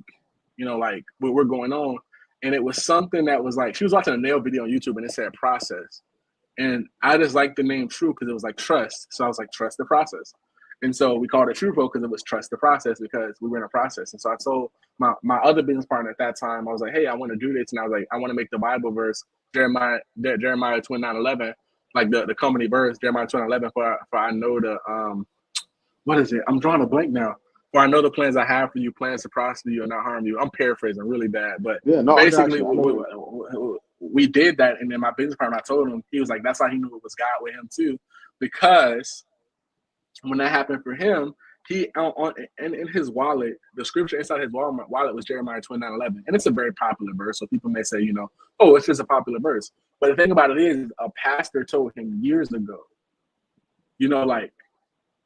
like we're going on. And it was something that was like, she was watching a nail video on YouTube and it said process. And I just liked the name True because it was like trust. So I was like, trust the process. And so we called it True Pro because it was trust the process because we were in a process. And so I told my other business partner at that time, I was like, hey, I want to do this. And I was like, I want to make the Bible verse, Jeremiah 29:11, like the company verse, Jeremiah 29:11, for I know the, what is it? I'm drawing a blank now. For I know the plans I have for you, plans to prosper you and not harm you. I'm paraphrasing really bad, but basically we did that. And then my business partner, I told him, he was like, that's how he knew it was God with him too. Because when that happened for him, he in his wallet, the scripture inside his wallet was Jeremiah 29:11. And it's a very popular verse. So people may say, oh, it's just a popular verse. But the thing about it is a pastor told him years ago, like,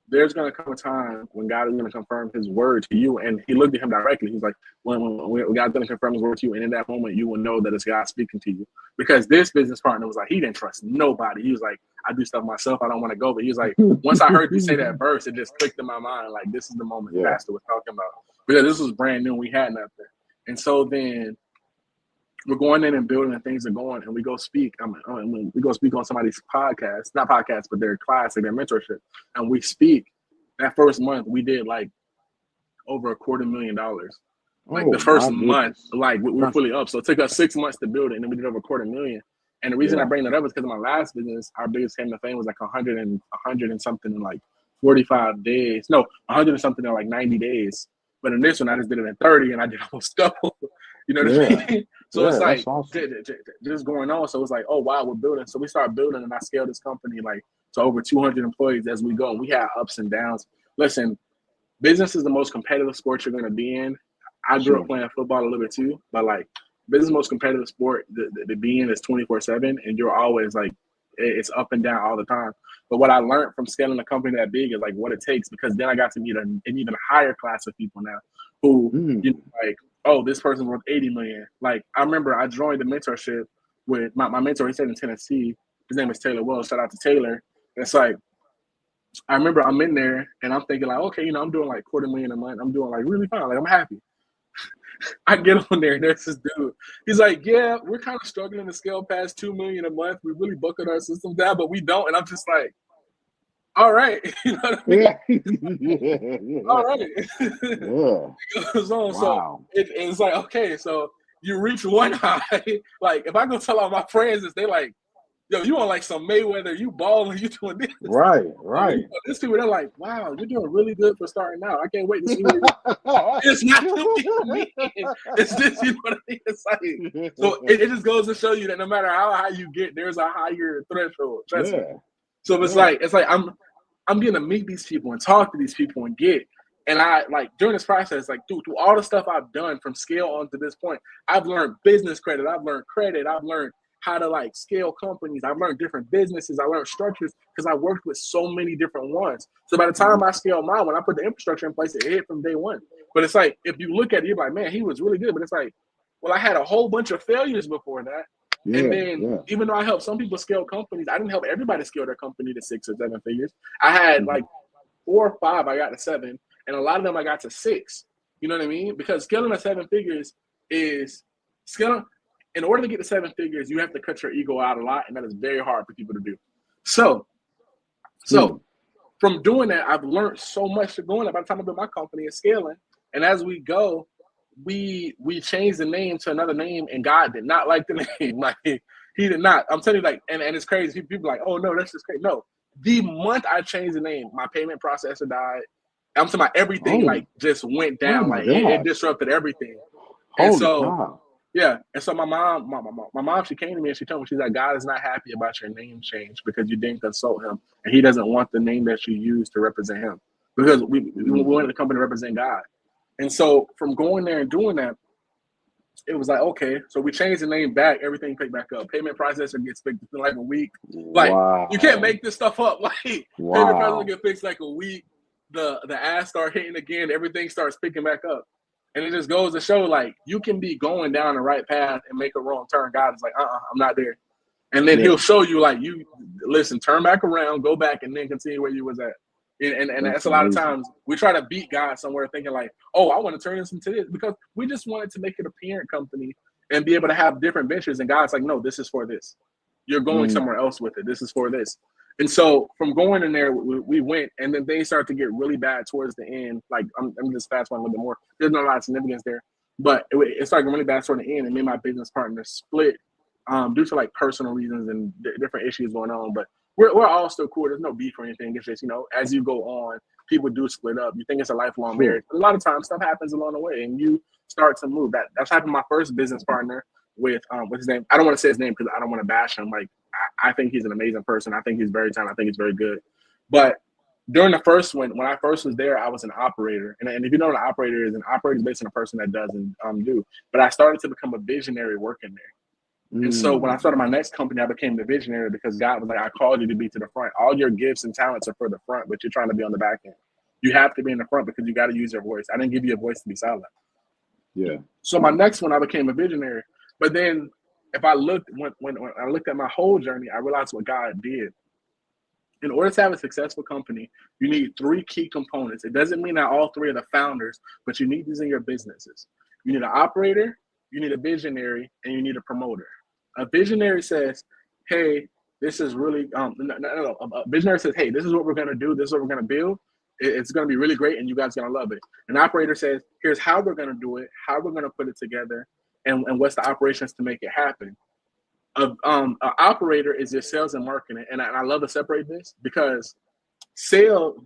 there's going to come a time when God is going to confirm his word to you. And he looked at him directly. He's like, when God's going to confirm his word to you, and in that moment, you will know that it's God speaking to you. Because this business partner was like, he didn't trust nobody. He was like, I do stuff myself. I don't want to go. But he was like, once I heard you say that verse, it just clicked in my mind. Like, this is the moment the pastor was talking about. Because this was brand new. We had nothing. And so then we're going in and building and things are going, and we go speak. We go speak on somebody's podcast, not podcast, but their class, like their mentorship. And we speak. That first month, we did like over $250,000. Like the Oh first my month, goodness. like we were That's, fully up. So it took us 6 months to build it, and then we did over $250,000. And the reason I yeah. bring that up is because my last business, our biggest claim to fame was like 100 and something in like 45 days. No, 100 and something in like 90 days. But in this one, I just did it in 30, and I did almost double. You know what Yeah. I mean? So it's Yeah. That's like awesome. just going on. So it's like, oh wow, we're building. So we start building, and I scaled this company like to over 200 employees as we go. And we had ups and downs. Listen, business is the most competitive sport you're going to be in. I grew up Sure. playing football a little bit too, but like business most competitive sport to be in is 24/7, and you're always like it's up and down all the time. But what I learned from scaling a company that big is like what it takes, because then I got to meet an even higher class of people now who like, oh, this person's worth 80 million. Like I remember I joined the mentorship with my mentor. He said in Tennessee. His name is Taylor Wells. Shout out to Taylor. And it's like I remember I'm in there and I'm thinking like, okay, I'm doing like $250,000 a month. I'm doing like really fine. Like I'm happy. I get on there and there's this dude. He's like, yeah, we're kind of struggling to scale past 2 million a month. We really buckled our systems down, but we don't. And I'm just like, all right. You know what I mean? Yeah. Yeah. All right. Yeah. It goes on. So Wow. it's like, okay, so you reach one high. Like if I go tell all my friends this, they like, yo, you on like some Mayweather, you balling, you doing this. Right. I mean, Right. these people, they're like, wow, you're doing really good for starting out. I can't wait to see where you. It's not to be mean. It's just, you know what I mean? It's like, so it just goes to show you that no matter how high you get, there's a higher threshold. Trust me. Yeah. So Yeah. it's like I'm getting to meet these people and talk to these people and get. And I like during this process, like dude, through all the stuff I've done from scale on to this point, I've learned business credit, I've learned how to like scale companies, I've learned different businesses, I learned structures because I worked with so many different ones. So by the time I scale mine, when I put the infrastructure in place, it hit from day one. But it's like if you look at it, you're like, man, he was really good. But it's like, well, I had a whole bunch of failures before that. And Yeah. then Yeah. even though I helped some people scale companies, I didn't help everybody scale their company to 6 or 7 figures. I had like 4 or 5, I got to 7, and a lot of them I got to 6. You know what I mean? Because scaling to 7 figures is scaling. In order to get to 7 figures, you have to cut your ego out a lot, and that is very hard for people to do. So from doing that, I've learned so much to going. By the time I built my company and scaling, and as we go, we changed the name to another name, and God did not like the name. Like he did not. I'm telling you, like, and it's crazy. People are like, oh no, that's just crazy. No, the month I changed the name, my payment processor died. I'm talking about everything Oh. like just went Oh down. my Like it gosh. disrupted everything. And Holy so cow. yeah, and so my mom, she came to me and she told me, she's like, God is not happy about your name change because you didn't consult him, and he doesn't want the name that you use to represent him, because we wanted the company to represent God. And so from going there and doing that, it was like, okay, so we changed the name back, everything picked back up. Payment processor gets fixed in like a week. Like you can't Wow. make this stuff up. Like payment processor Wow. get fixed like a week. The ads start hitting again, everything starts picking back up. And it just goes to show, like, you can be going down the right path and make a wrong turn. God is like, I'm not there. And then he'll show you, like, you listen, turn back around, go back, and then continue where you was at. And that's a lot of amazing. times we try to beat God somewhere thinking like, oh, I want to turn this into this, because we just wanted to make it a parent company and be able to have different ventures. And God's like, no, this is for this. You're going somewhere else with it. This is for this. And so from going in there, we went, and then they started to get really bad towards the end. Like I'm just fast one a little bit more. There's not a lot of significance there, but it started really bad toward the end, and me and my business partner split due to like personal reasons and different issues going on. But we're all still cool. There's no beef or anything. It's just, as you go on, people do split up. You think it's a lifelong Sure. marriage, but a lot of times stuff happens along the way, and you start to move. That's happened to my first business partner with what's his name? I don't want to say his name because I don't want to bash him. Like I think he's an amazing person. I think he's very talented. I think he's very good. But during the first one, when I first was there, I was an operator. And if you know what an operator is basically a person that doesn't do. But I started to become a visionary working there. And so when I started my next company, I became the visionary because God was like, I called you to be to the front. All your gifts and talents are for the front, but you're trying to be on the back end. You have to be in the front because you got to use your voice. I didn't give you a voice to be silent. Yeah. So my next one, I became a visionary. But then if I looked, when I looked at my whole journey, I realized what God did. In order to have a successful company, you need 3 key components. It doesn't mean that all 3 are the founders, but you need these in your businesses. You need an operator, you need a visionary, and you need a promoter. A visionary says, hey, this is really, a visionary says, hey, this is what we're going to do. This is what we're going to build. It's going to be really great, and you guys are going to love it. An operator says, here's how we're going to do it, how we're going to put it together, and what's the operations to make it happen. An operator is your sales and marketing, and I love to separate this because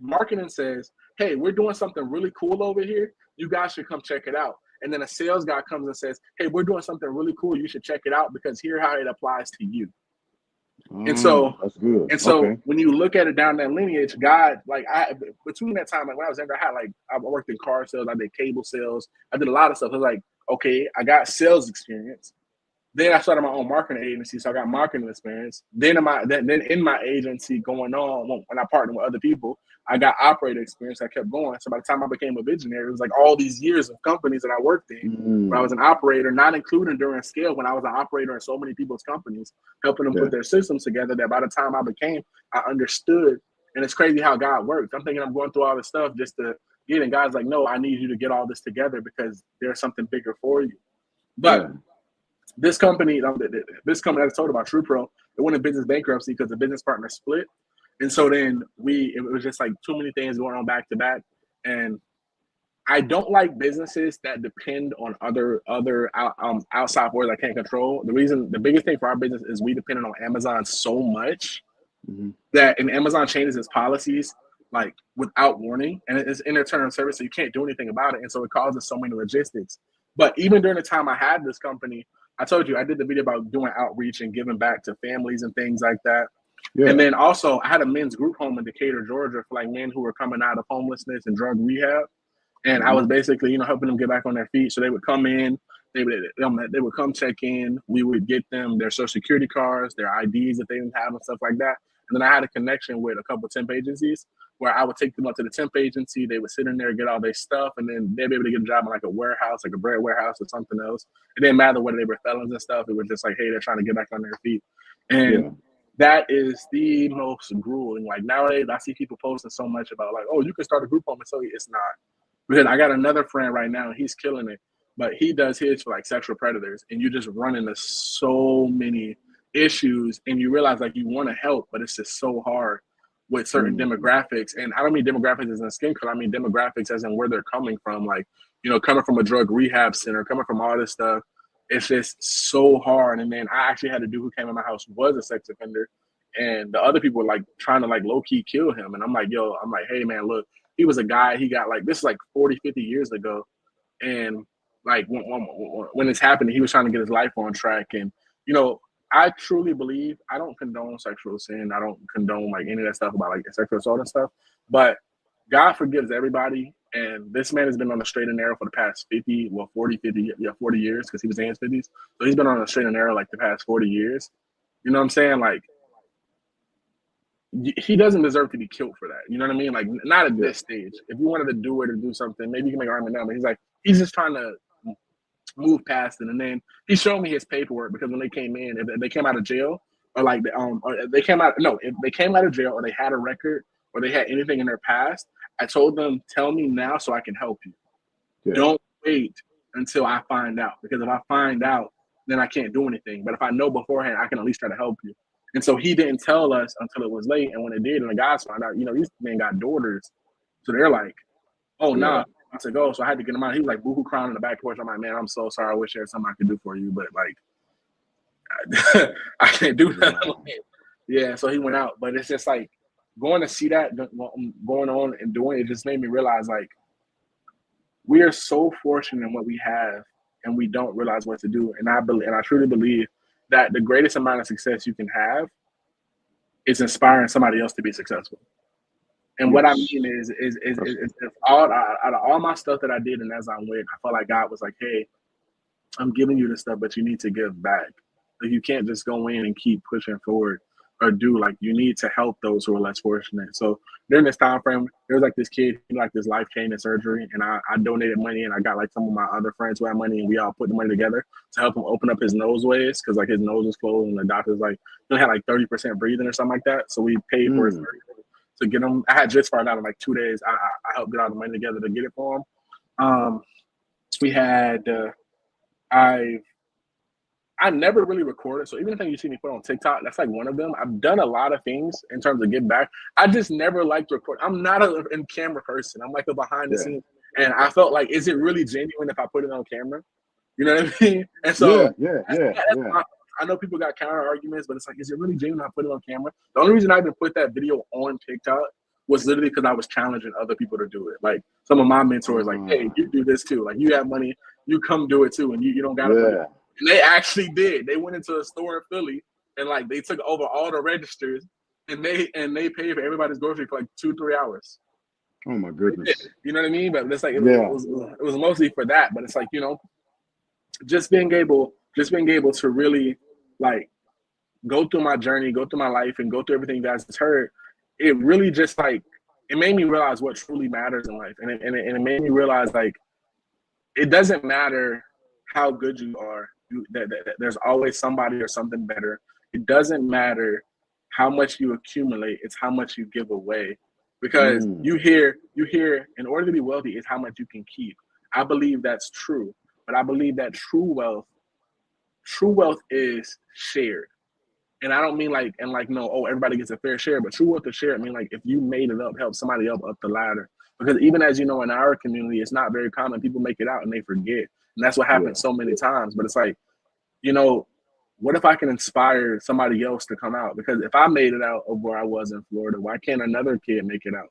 marketing says, hey, we're doing something really cool over here. You guys should come check it out. And then a sales guy comes and says, hey, we're doing something really cool. You should check it out because here's how it applies to you. And so that's good. And so when you look at it down that lineage, God, like between that time, like when I was younger, I worked in car sales, I did cable sales, I did a lot of stuff. I was like, okay, I got sales experience. Then I started my own marketing agency, so I got marketing experience. Then in my agency going on, when I partnered with other people, I got operator experience. I kept going. So by the time I became a visionary, it was like all these years of companies that I worked in, where I was an operator, not including during scale, when I was an operator in so many people's companies, helping them put their systems together, that by the time I understood. And it's crazy how God works. I'm thinking I'm going through all this stuff just to get, and God's like, no, I need you to get all this together because there's something bigger for you. But this company I told about, TruePro, it went in business bankruptcy because the business partner split. And so then it was just like too many things going on back to back. And I don't like businesses that depend on other outside forces I can't control. The biggest thing for our business is we depend on Amazon so much that Amazon changes its policies like without warning, and it's inter-term service, so you can't do anything about it. And so it causes so many logistics. But even during the time I had this company, I told you I did the video about doing outreach and giving back to families and things like that. Yeah. And then also I had a men's group home in Decatur, Georgia, for like men who were coming out of homelessness and drug rehab. And I was basically, helping them get back on their feet. So they would come in, they would come check in. We would get them their social security cards, their IDs that they didn't have and stuff like that. And then I had a connection with a couple of temp agencies where I would take them up to the temp agency. They would sit in there, get all their stuff, and then they'd be able to get a job in like a warehouse, like a bread warehouse or something else. It didn't matter whether they were felons and stuff. It was just like, hey, they're trying to get back on their feet. And that is the most grueling. Like nowadays, I see people posting so much about like, oh, you can start a group home. And so it's not. Because I got another friend right now, and he's killing it. But he does his for like sexual predators, and you just run into so many issues, and you realize like you want to help, but it's just so hard with certain demographics. And I don't mean demographics as in skin color, I mean demographics as in where they're coming from. Like, coming from a drug rehab center, coming from all this stuff, it's just so hard. And then I actually had a dude who came in my house was a sex offender, and the other people were like trying to like low key kill him. And I'm like, hey man, look, he was a guy, he got like, this is like 40, 50 years ago. And like when this happened, he was trying to get his life on track. And, I truly believe, I don't condone sexual sin. I don't condone like any of that stuff about like sexual assault and stuff, but God forgives everybody. And this man has been on the straight and narrow for the past 40 years, because he was in his 50s. So he's been on the straight and narrow like the past 40 years. You know what I'm saying? Like, he doesn't deserve to be killed for that. You know what I mean? Like, not at this stage. If you wanted to do it or do something, maybe you can make an argument now, but he's just trying to move past it. And then he showed me his paperwork, because when they came in, if they came out of jail, or like if they came out of jail, or they had a record, or they had anything in their past, I told them, tell me now so I can help you. Yeah. Don't wait until I find out, because if I find out, then I can't do anything. But if I know beforehand, I can at least try to help you. And so he didn't tell us until it was late. And when it did, and the guys found out, these men got daughters. So they're like, oh, nah. I said, go. So I had to get him out. He was like boohoo crying in the back porch. I'm like, man, I'm so sorry. I wish there was something I could do for you. But like, I can't do that. Yeah. So he went out. But it's just like going to see that going on and doing it just made me realize like we are so fortunate in what we have, and we don't realize what to do. And I truly believe that the greatest amount of success you can have is inspiring somebody else to be successful. And what I mean is out of all my stuff that I did, and as I went, I felt like God was like, hey, I'm giving you this stuff, but you need to give back. Like, you can't just go in and keep pushing forward or do, like, you need to help those who are less fortunate. So during this time frame, there was like this kid, like this life-changing surgery, and I donated money, and I got like some of my other friends who had money, and we all put the money together to help him open up his noseways, because like his nose was closed, and the doctor's like, he had like 30% breathing or something like that. So we paid for his surgery to get him. I had just found out in like 2 days. I helped get all the money together to get it for him. We had I never really recorded. So even the thing you see me put on TikTok, that's like one of them. I've done a lot of things in terms of getting back. I just never liked record. I'm not a in camera person. I'm like a behind the scenes. And I felt like, is it really genuine if I put it on camera? You know what I mean? And so I know people got counter arguments, but it's like, is it really genuine if I put it on camera? The only reason I even put that video on TikTok was literally because I was challenging other people to do it. Like some of my mentors, like, hey, you do this too. Like you have money, you come do it too, and you don't gotta put it. And they actually did. They went into a store in Philly and like they took over all the registers and they paid for everybody's grocery for like 2-3 hours. Oh my goodness. You know what I mean? But it's like it was mostly for that. But it's like, you know, just being able to really like go through my journey, go through my life, and go through everything you guys just heard. It really just like it made me realize what truly matters in life, and it made me realize like it doesn't matter how good you are. That there's always somebody or something better. It doesn't matter how much you accumulate; it's how much you give away. Because you hear, in order to be wealthy, is how much you can keep. I believe that's true, but I believe that true wealth is shared. And I don't mean like no, everybody gets a fair share, but true wealth is shared. I mean like if you made it up, help somebody else up the ladder. Because even as you know, in our community, it's not very common. People make it out and they forget. And that's what happens so many times. But it's like, you know, what if I can inspire somebody else to come out? Because if I made it out of where I was in Florida, why can't another kid make it out?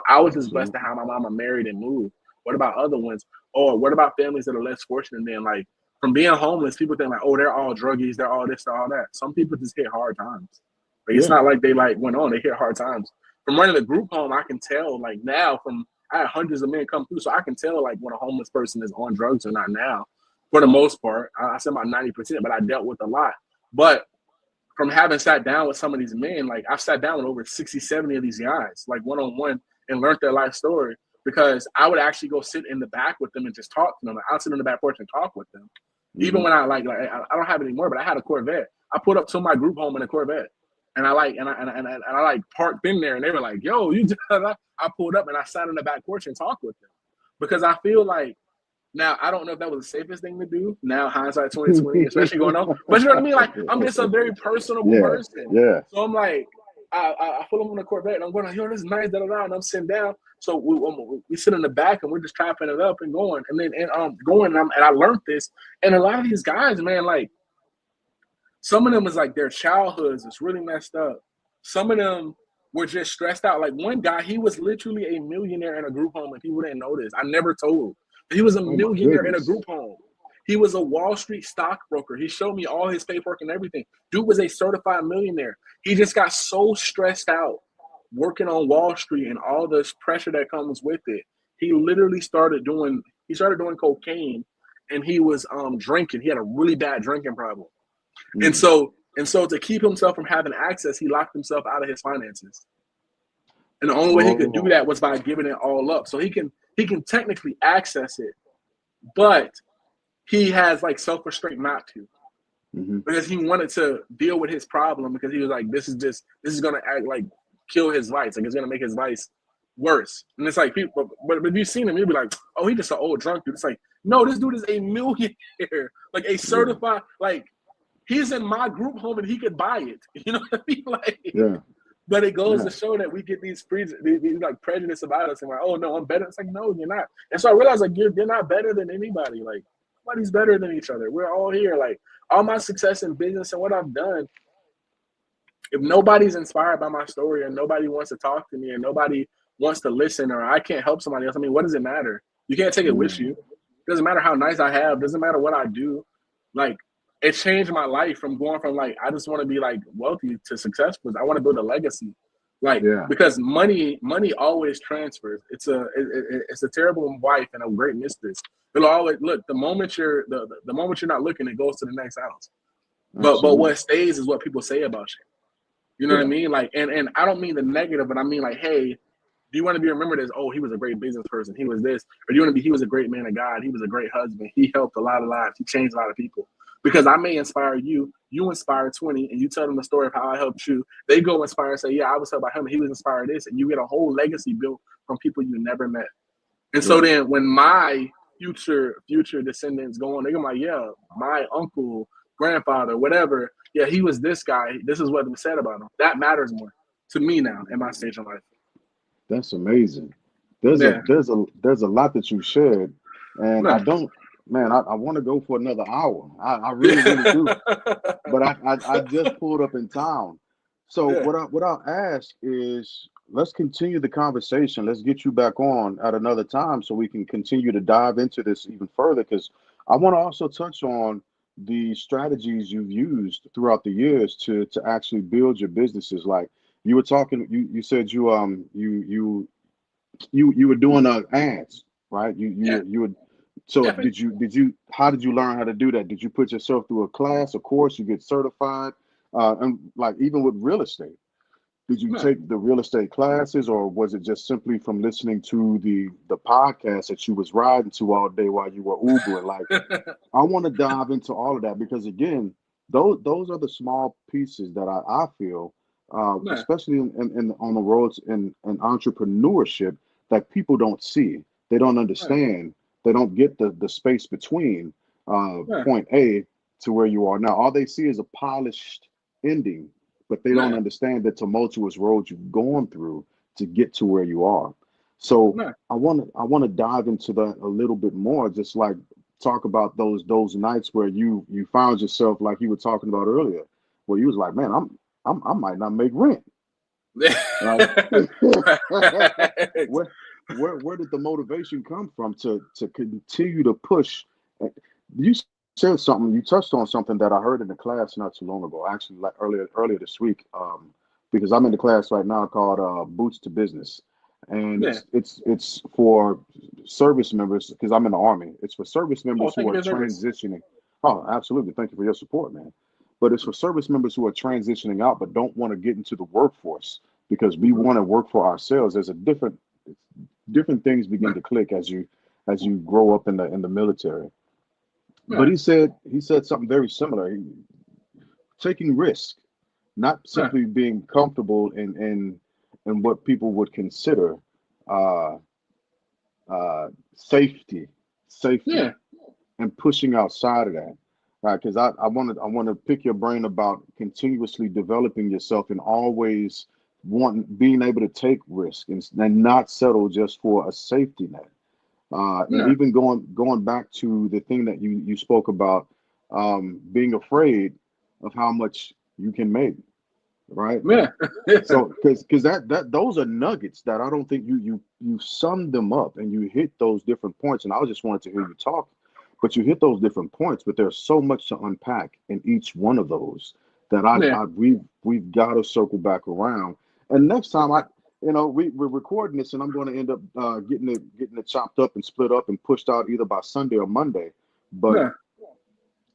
I was just blessed to have my mama married and moved. What about other ones? Or what about families that are less fortunate than like from being homeless, people think like, oh, they're all druggies, they're all this, they're all that. Some people just hit hard times. Like, it's not like they like went on, they hit hard times. From running a group home, I can tell like now I had hundreds of men come through, so I can tell like when a homeless person is on drugs or not now. For the most part, I said about 90%, but I dealt with a lot. But from having sat down with some of these men, like I've sat down with over 60, 70 of these guys, like one-on-one, and learned their life story, because I would actually go sit in the back with them and just talk to them. Like, I'll sit in the back porch and talk with them. Even when I I don't have it anymore, but I had a Corvette. I pulled up to my group home in a Corvette, and I parked in there, and they were like, "Yo, you." I pulled up and I sat in the back porch and talked with them, because I feel like now I don't know if that was the safest thing to do. Now hindsight 2020, especially going on, but you know what I mean. Like I'm just a very personable person. Yeah. So I'm like, I pull up on the Corvette and I'm going, yo, this is nice, and I'm sitting down. So we sit in the back and we're just chopping it up and going, and then going, and I learned this. And a lot of these guys, man, like some of them is like their childhoods is really messed up. Some of them were just stressed out. Like one guy, he was literally a millionaire in a group home, and people didn't know this. I never told. He was a millionaire in a group home. He was a Wall Street stockbroker. He showed me all his paperwork and everything. Dude was a certified millionaire. He just got so stressed out working on Wall Street and all this pressure that comes with it. He literally started doing cocaine, and he was drinking. He had a really bad drinking problem. And so to keep himself from having access, he locked himself out of his finances. And the only way he could do that was by giving it all up. So he can technically access it, but he has like self-restraint not to, because he wanted to deal with his problem, because he was like, this is gonna act like kill his vice, like it's gonna make his vice worse. And it's like people, but if you've seen him, you'll be like, oh, he's just an old drunk dude. It's like, no, this dude is a millionaire, like a certified, like he's in my group home and he could buy it. You know what I mean? Like, but it goes to show that we get these like prejudice about us, and like, oh no, I'm better. It's like, no, you're not. And so I realized like you're not better than anybody. Like nobody's better than each other. We're all here. Like all my success in business and what I've done, if nobody's inspired by my story, and nobody wants to talk to me, and nobody wants to listen, or I can't help somebody else, I mean, what does it matter? You can't take it with you. It doesn't matter how nice I have. It doesn't matter what I do. Like it changed my life from going from like I just want to be like wealthy to successful. I want to build a legacy, like because money always transfers. It's a terrible wife and a great mistress. It'll always look the moment you're the moment you're not looking, it goes to the next house. But what stays is what people say about you. You know what I mean? Like and I don't mean the negative, but I mean like, hey, do you want to be remembered as, oh, he was a great business person, he was this, or do you want to be, he was a great man of God, he was a great husband, he helped a lot of lives, he changed a lot of people. Because I may inspire you, you inspire 20, and you tell them the story of how I helped you. They go inspire and say, yeah, I was helped by him, and he was inspired this, and you get a whole legacy built from people you never met. And so then when my future descendants go on, they're gonna be like, yeah, my uncle grandfather, whatever. Yeah, he was this guy. This is what was said about him. That matters more to me now in my stage of life. That's amazing. There's a Yeah. there's a lot that you shared, and I No. don't, man. I want to go for another hour. I really do. But I just pulled up in town. So Yeah. what I'll ask is, let's continue the conversation. Let's get you back on at another time so we can continue to dive into this even further. Because I want to also touch on the strategies you've used throughout the years to actually build your businesses. Like you were talking, you said you were doing ads, right? Yeah. You would. So Definitely. did you how did you learn how to do that? Did you put yourself through a class, a course, you get certified? And like even with real estate, did you No. take the real estate classes, or was it just simply from listening to the podcast that you was riding to all day while you were Ubering? Like I want to dive into all of that because again, those are the small pieces that I feel, No. especially in on the roads in entrepreneurship that people don't see, they don't No. understand, they don't get the space between No. point A to where you are now. All they see is a polished ending, but they don't No. understand the tumultuous road you've gone through to get to where you are. So No. I want to dive into that a little bit more, just like talk about those nights where you found yourself like you were talking about earlier, where you was like, man, I might not make rent, right? where where did the motivation come from to continue to push? You said something, you touched on something that I heard in the class not too long ago, actually like earlier this week, because I'm in the class right now called Boots to Business, and Yeah. it's for service members because I'm in the Army. It's for service Oh, members thank who you are for your service. transitioning. Oh, absolutely. Thank you for your support, man. But it's for service members who are transitioning out but don't want to get into the workforce because we Mm-hmm. want to work for ourselves. There's a different things begin No. to click as you grow up in the military. But No. he said something very similar. Taking risk, not No. simply being comfortable in what people would consider uh, safety, safety, Yeah. and pushing outside of that. Right? Because I want to pick your brain about continuously developing yourself and always wanting being able to take risk and not settle just for a safety net. And No. even going back to the thing that you spoke about, being afraid of how much you can make, right? Yeah. Yeah. So because that those are nuggets that I don't think you sum them up and you hit those different points. And I just wanted to hear you talk, but you hit those different points. But there's so much to unpack in each one of those that Yeah. we've got to circle back around. And next time we're recording this, and I'm going to end up getting it chopped up and split up and pushed out either by Sunday or Monday. But No.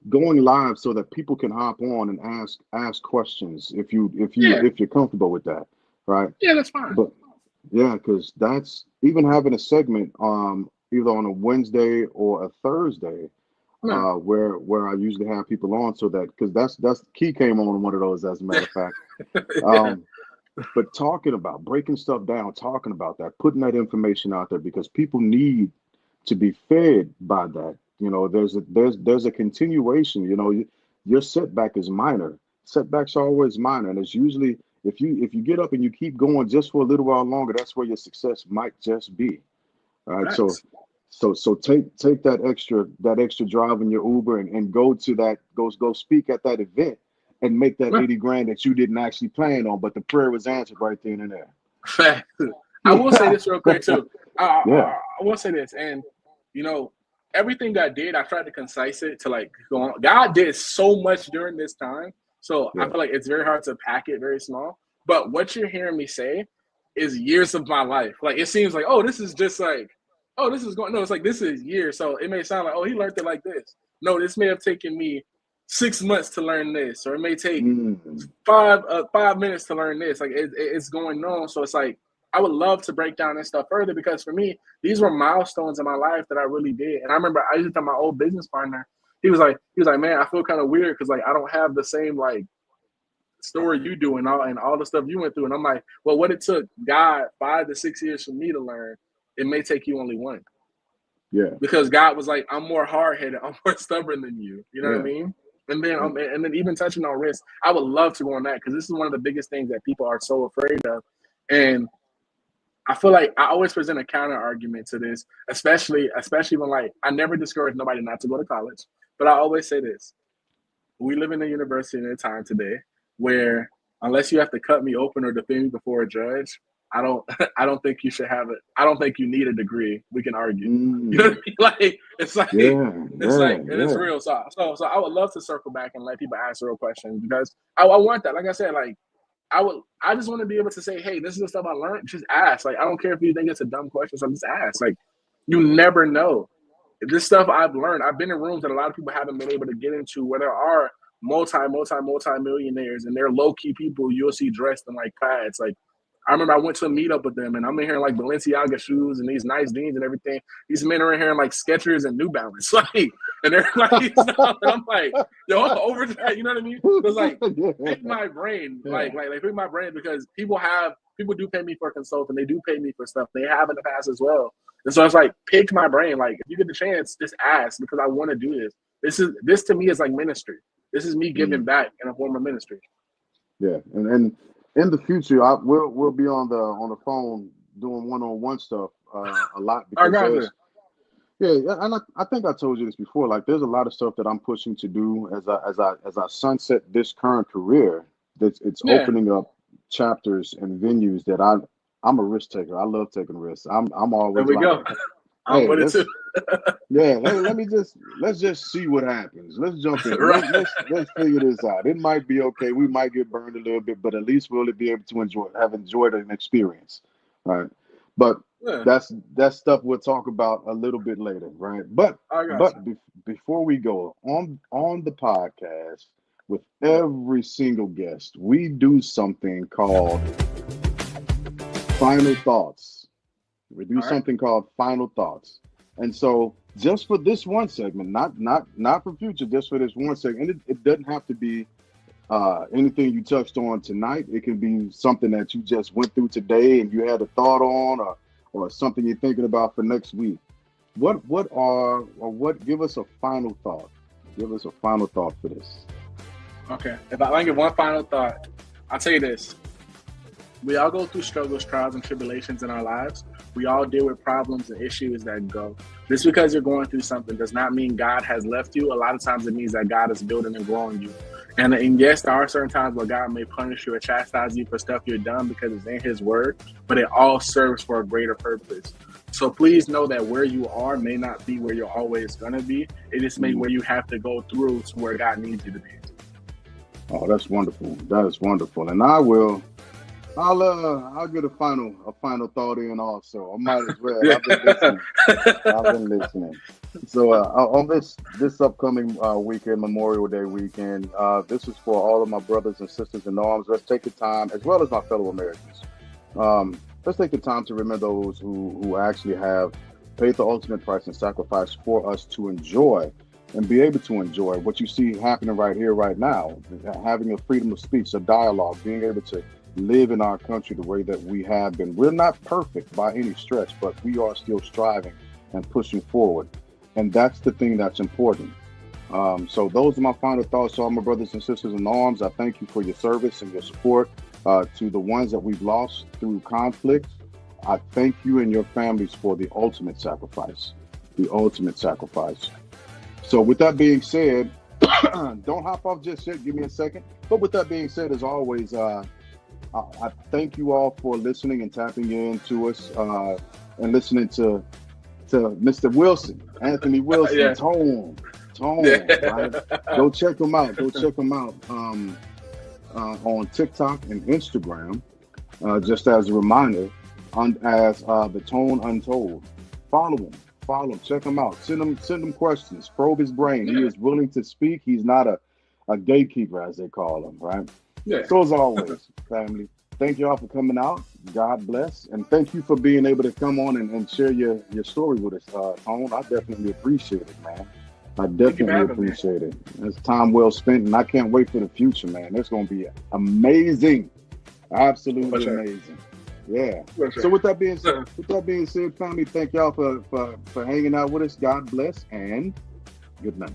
going live so that people can hop on and ask questions Yeah. if you're comfortable with that, right? Yeah. That's fine. But yeah, because that's even having a segment either on a Wednesday or a Thursday No. where I usually have people on so that because that's Key came on one of those as a matter of fact. Yeah. Um, but talking about breaking stuff down, talking about that, putting that information out there because people need to be fed by that. There's a continuation. Your setback is minor. Setbacks are always minor, and it's usually if you get up and you keep going just for a little while longer, that's where your success might just be. All right, so Facts. so take that extra drive in your Uber and go to that go speak at that event and make that No. 80 grand that you didn't actually plan on, but the prayer was answered right then and Facts. I will say there. this real quick too. Yeah, I will say this, and you know, everything God did, I tried to concise it to like go on. God did so much during this time, so I yeah, feel like it's very hard to pack it very small. But what you're hearing me say is years of my life. Like it seems like, oh, this is just like, oh, this is going. No, it's like this is years. So it may sound like, oh, he learned it like this. No, this may have taken me 6 months to learn this, or it may take mm, 5 minutes to learn this. Like it's going on. So it's like I would love to break down this stuff further because for me, these were milestones in my life that I really did. And I remember I used to tell my old business partner, he was like, man, I feel kind of weird because like I don't have the same like story you do and all the stuff you went through. And I'm like, well, what it took God 5 to 6 years for me to learn, it may take you only one. yeah, Because God was like, I'm more hard headed, I'm more stubborn than you. You know what I yeah. mean? And then even touching on risk, I would love to go on that because this is one of the biggest things that people are so afraid of. And I feel like I always present a counter argument to this, especially when, like, I never discourage nobody not to go to college, but I always say this: we live in a university in a time today where unless you have to cut me open or defend me before a judge, I don't think you should have it. I don't think you need a degree. We can argue. You know what I mean? Like it's real. So I would love to circle back and let people ask real questions because I want that. Like I said, like I just want to be able to say, hey, this is the stuff I learned. Just ask. Like I don't care if you think it's a dumb question, so just ask. Like you never know. This stuff I've learned. I've been in rooms that a lot of people haven't been able to get into where there are multi-millionaires and they're low-key people you'll see dressed in like pads. Like I remember I went to a meetup with them and I'm in here in like Balenciaga shoes and these nice jeans and everything. These men are in here in like Skechers and New Balance. Like, and they're like, stuff. And I'm like, yo, I'm overdressed. You know what I mean? It's like, pick my brain. Like pick my brain because people do pay me for consulting. They do pay me for stuff. They have in the past as well. And so it's like, pick my brain. Like if you get the chance, just ask because I want to do this. This to me is like ministry. This is me giving back in a form of ministry. Yeah, and in the future, we'll be on the phone doing one-on-one stuff a lot because and I think I told you this before. Like, there's a lot of stuff that I'm pushing to do as I sunset this current career. It's opening up chapters and venues that I'm a risk taker. I love taking risks. I'm always there we go. I'm with it too. Let's just see what happens. Let's jump in. Let's figure this out. It might be okay. We might get burned a little bit, but at least we'll be able to have enjoyed an experience, right? But that's stuff we'll talk about a little bit later, right? But before we go on the podcast with every single guest, we do something called Final Thoughts. We do something called Final Thoughts. And so just for this one segment, not for future, just for this one segment, it doesn't have to be anything you touched on tonight. It can be something that you just went through today and you had a thought on or something you're thinking about for next week. Give us a final thought. Give us a final thought for this. Okay. If I give one final thought, I'll tell you this. We all go through struggles, trials, and tribulations in our lives. We all deal with problems and issues that go. Just because you're going through something does not mean God has left you. A lot of times it means that God is building and growing you. And yes, there are certain times where God may punish you or chastise you for stuff you've done because it's in his word, but it all serves for a greater purpose. So please know that where you are may not be where you're always going to be. It is maybe where you have to go through to where God needs you to be. Oh, that's wonderful. That is wonderful. And I'll get a final thought in also. I might as well. I've been listening. So on this upcoming weekend, Memorial Day weekend, this is for all of my brothers and sisters in arms. Let's take the time, as well as my fellow Americans. Let's take the time to remember those who actually have paid the ultimate price and sacrifice for us to enjoy and be able to enjoy what you see happening right here, right now, having a freedom of speech, a dialogue, being able to live in our country the way that we have been. We're not perfect by any stretch, but we are still striving and pushing forward. And that's the thing that's important. So those are my final thoughts to all my brothers and sisters in arms. I thank you for your service and your support. To the ones that we've lost through conflict, I thank you and your families for the ultimate sacrifice. The ultimate sacrifice. So with that being said, don't hop off just yet. Give me a second. But with that being said, as always, I thank you all for listening and tapping in to us and listening to Mr. Wilson, Anthony Wilson, yeah. Tone, right? Go check him out. On TikTok and Instagram, just as a reminder, as the Tone Untold. Follow him, check him out. Send him questions. Probe his brain. He is willing to speak. He's not a gatekeeper, as they call him, right? Yeah. So as always, family, thank you all for coming out. God bless. And thank you for being able to come on and share your story with us, Tone. I definitely appreciate it, man. I definitely appreciate it. It's time well spent, and I can't wait for the future, man. It's going to be amazing. Absolutely amazing. Yeah. So with that being said, family, thank y'all for hanging out with us. God bless and good night.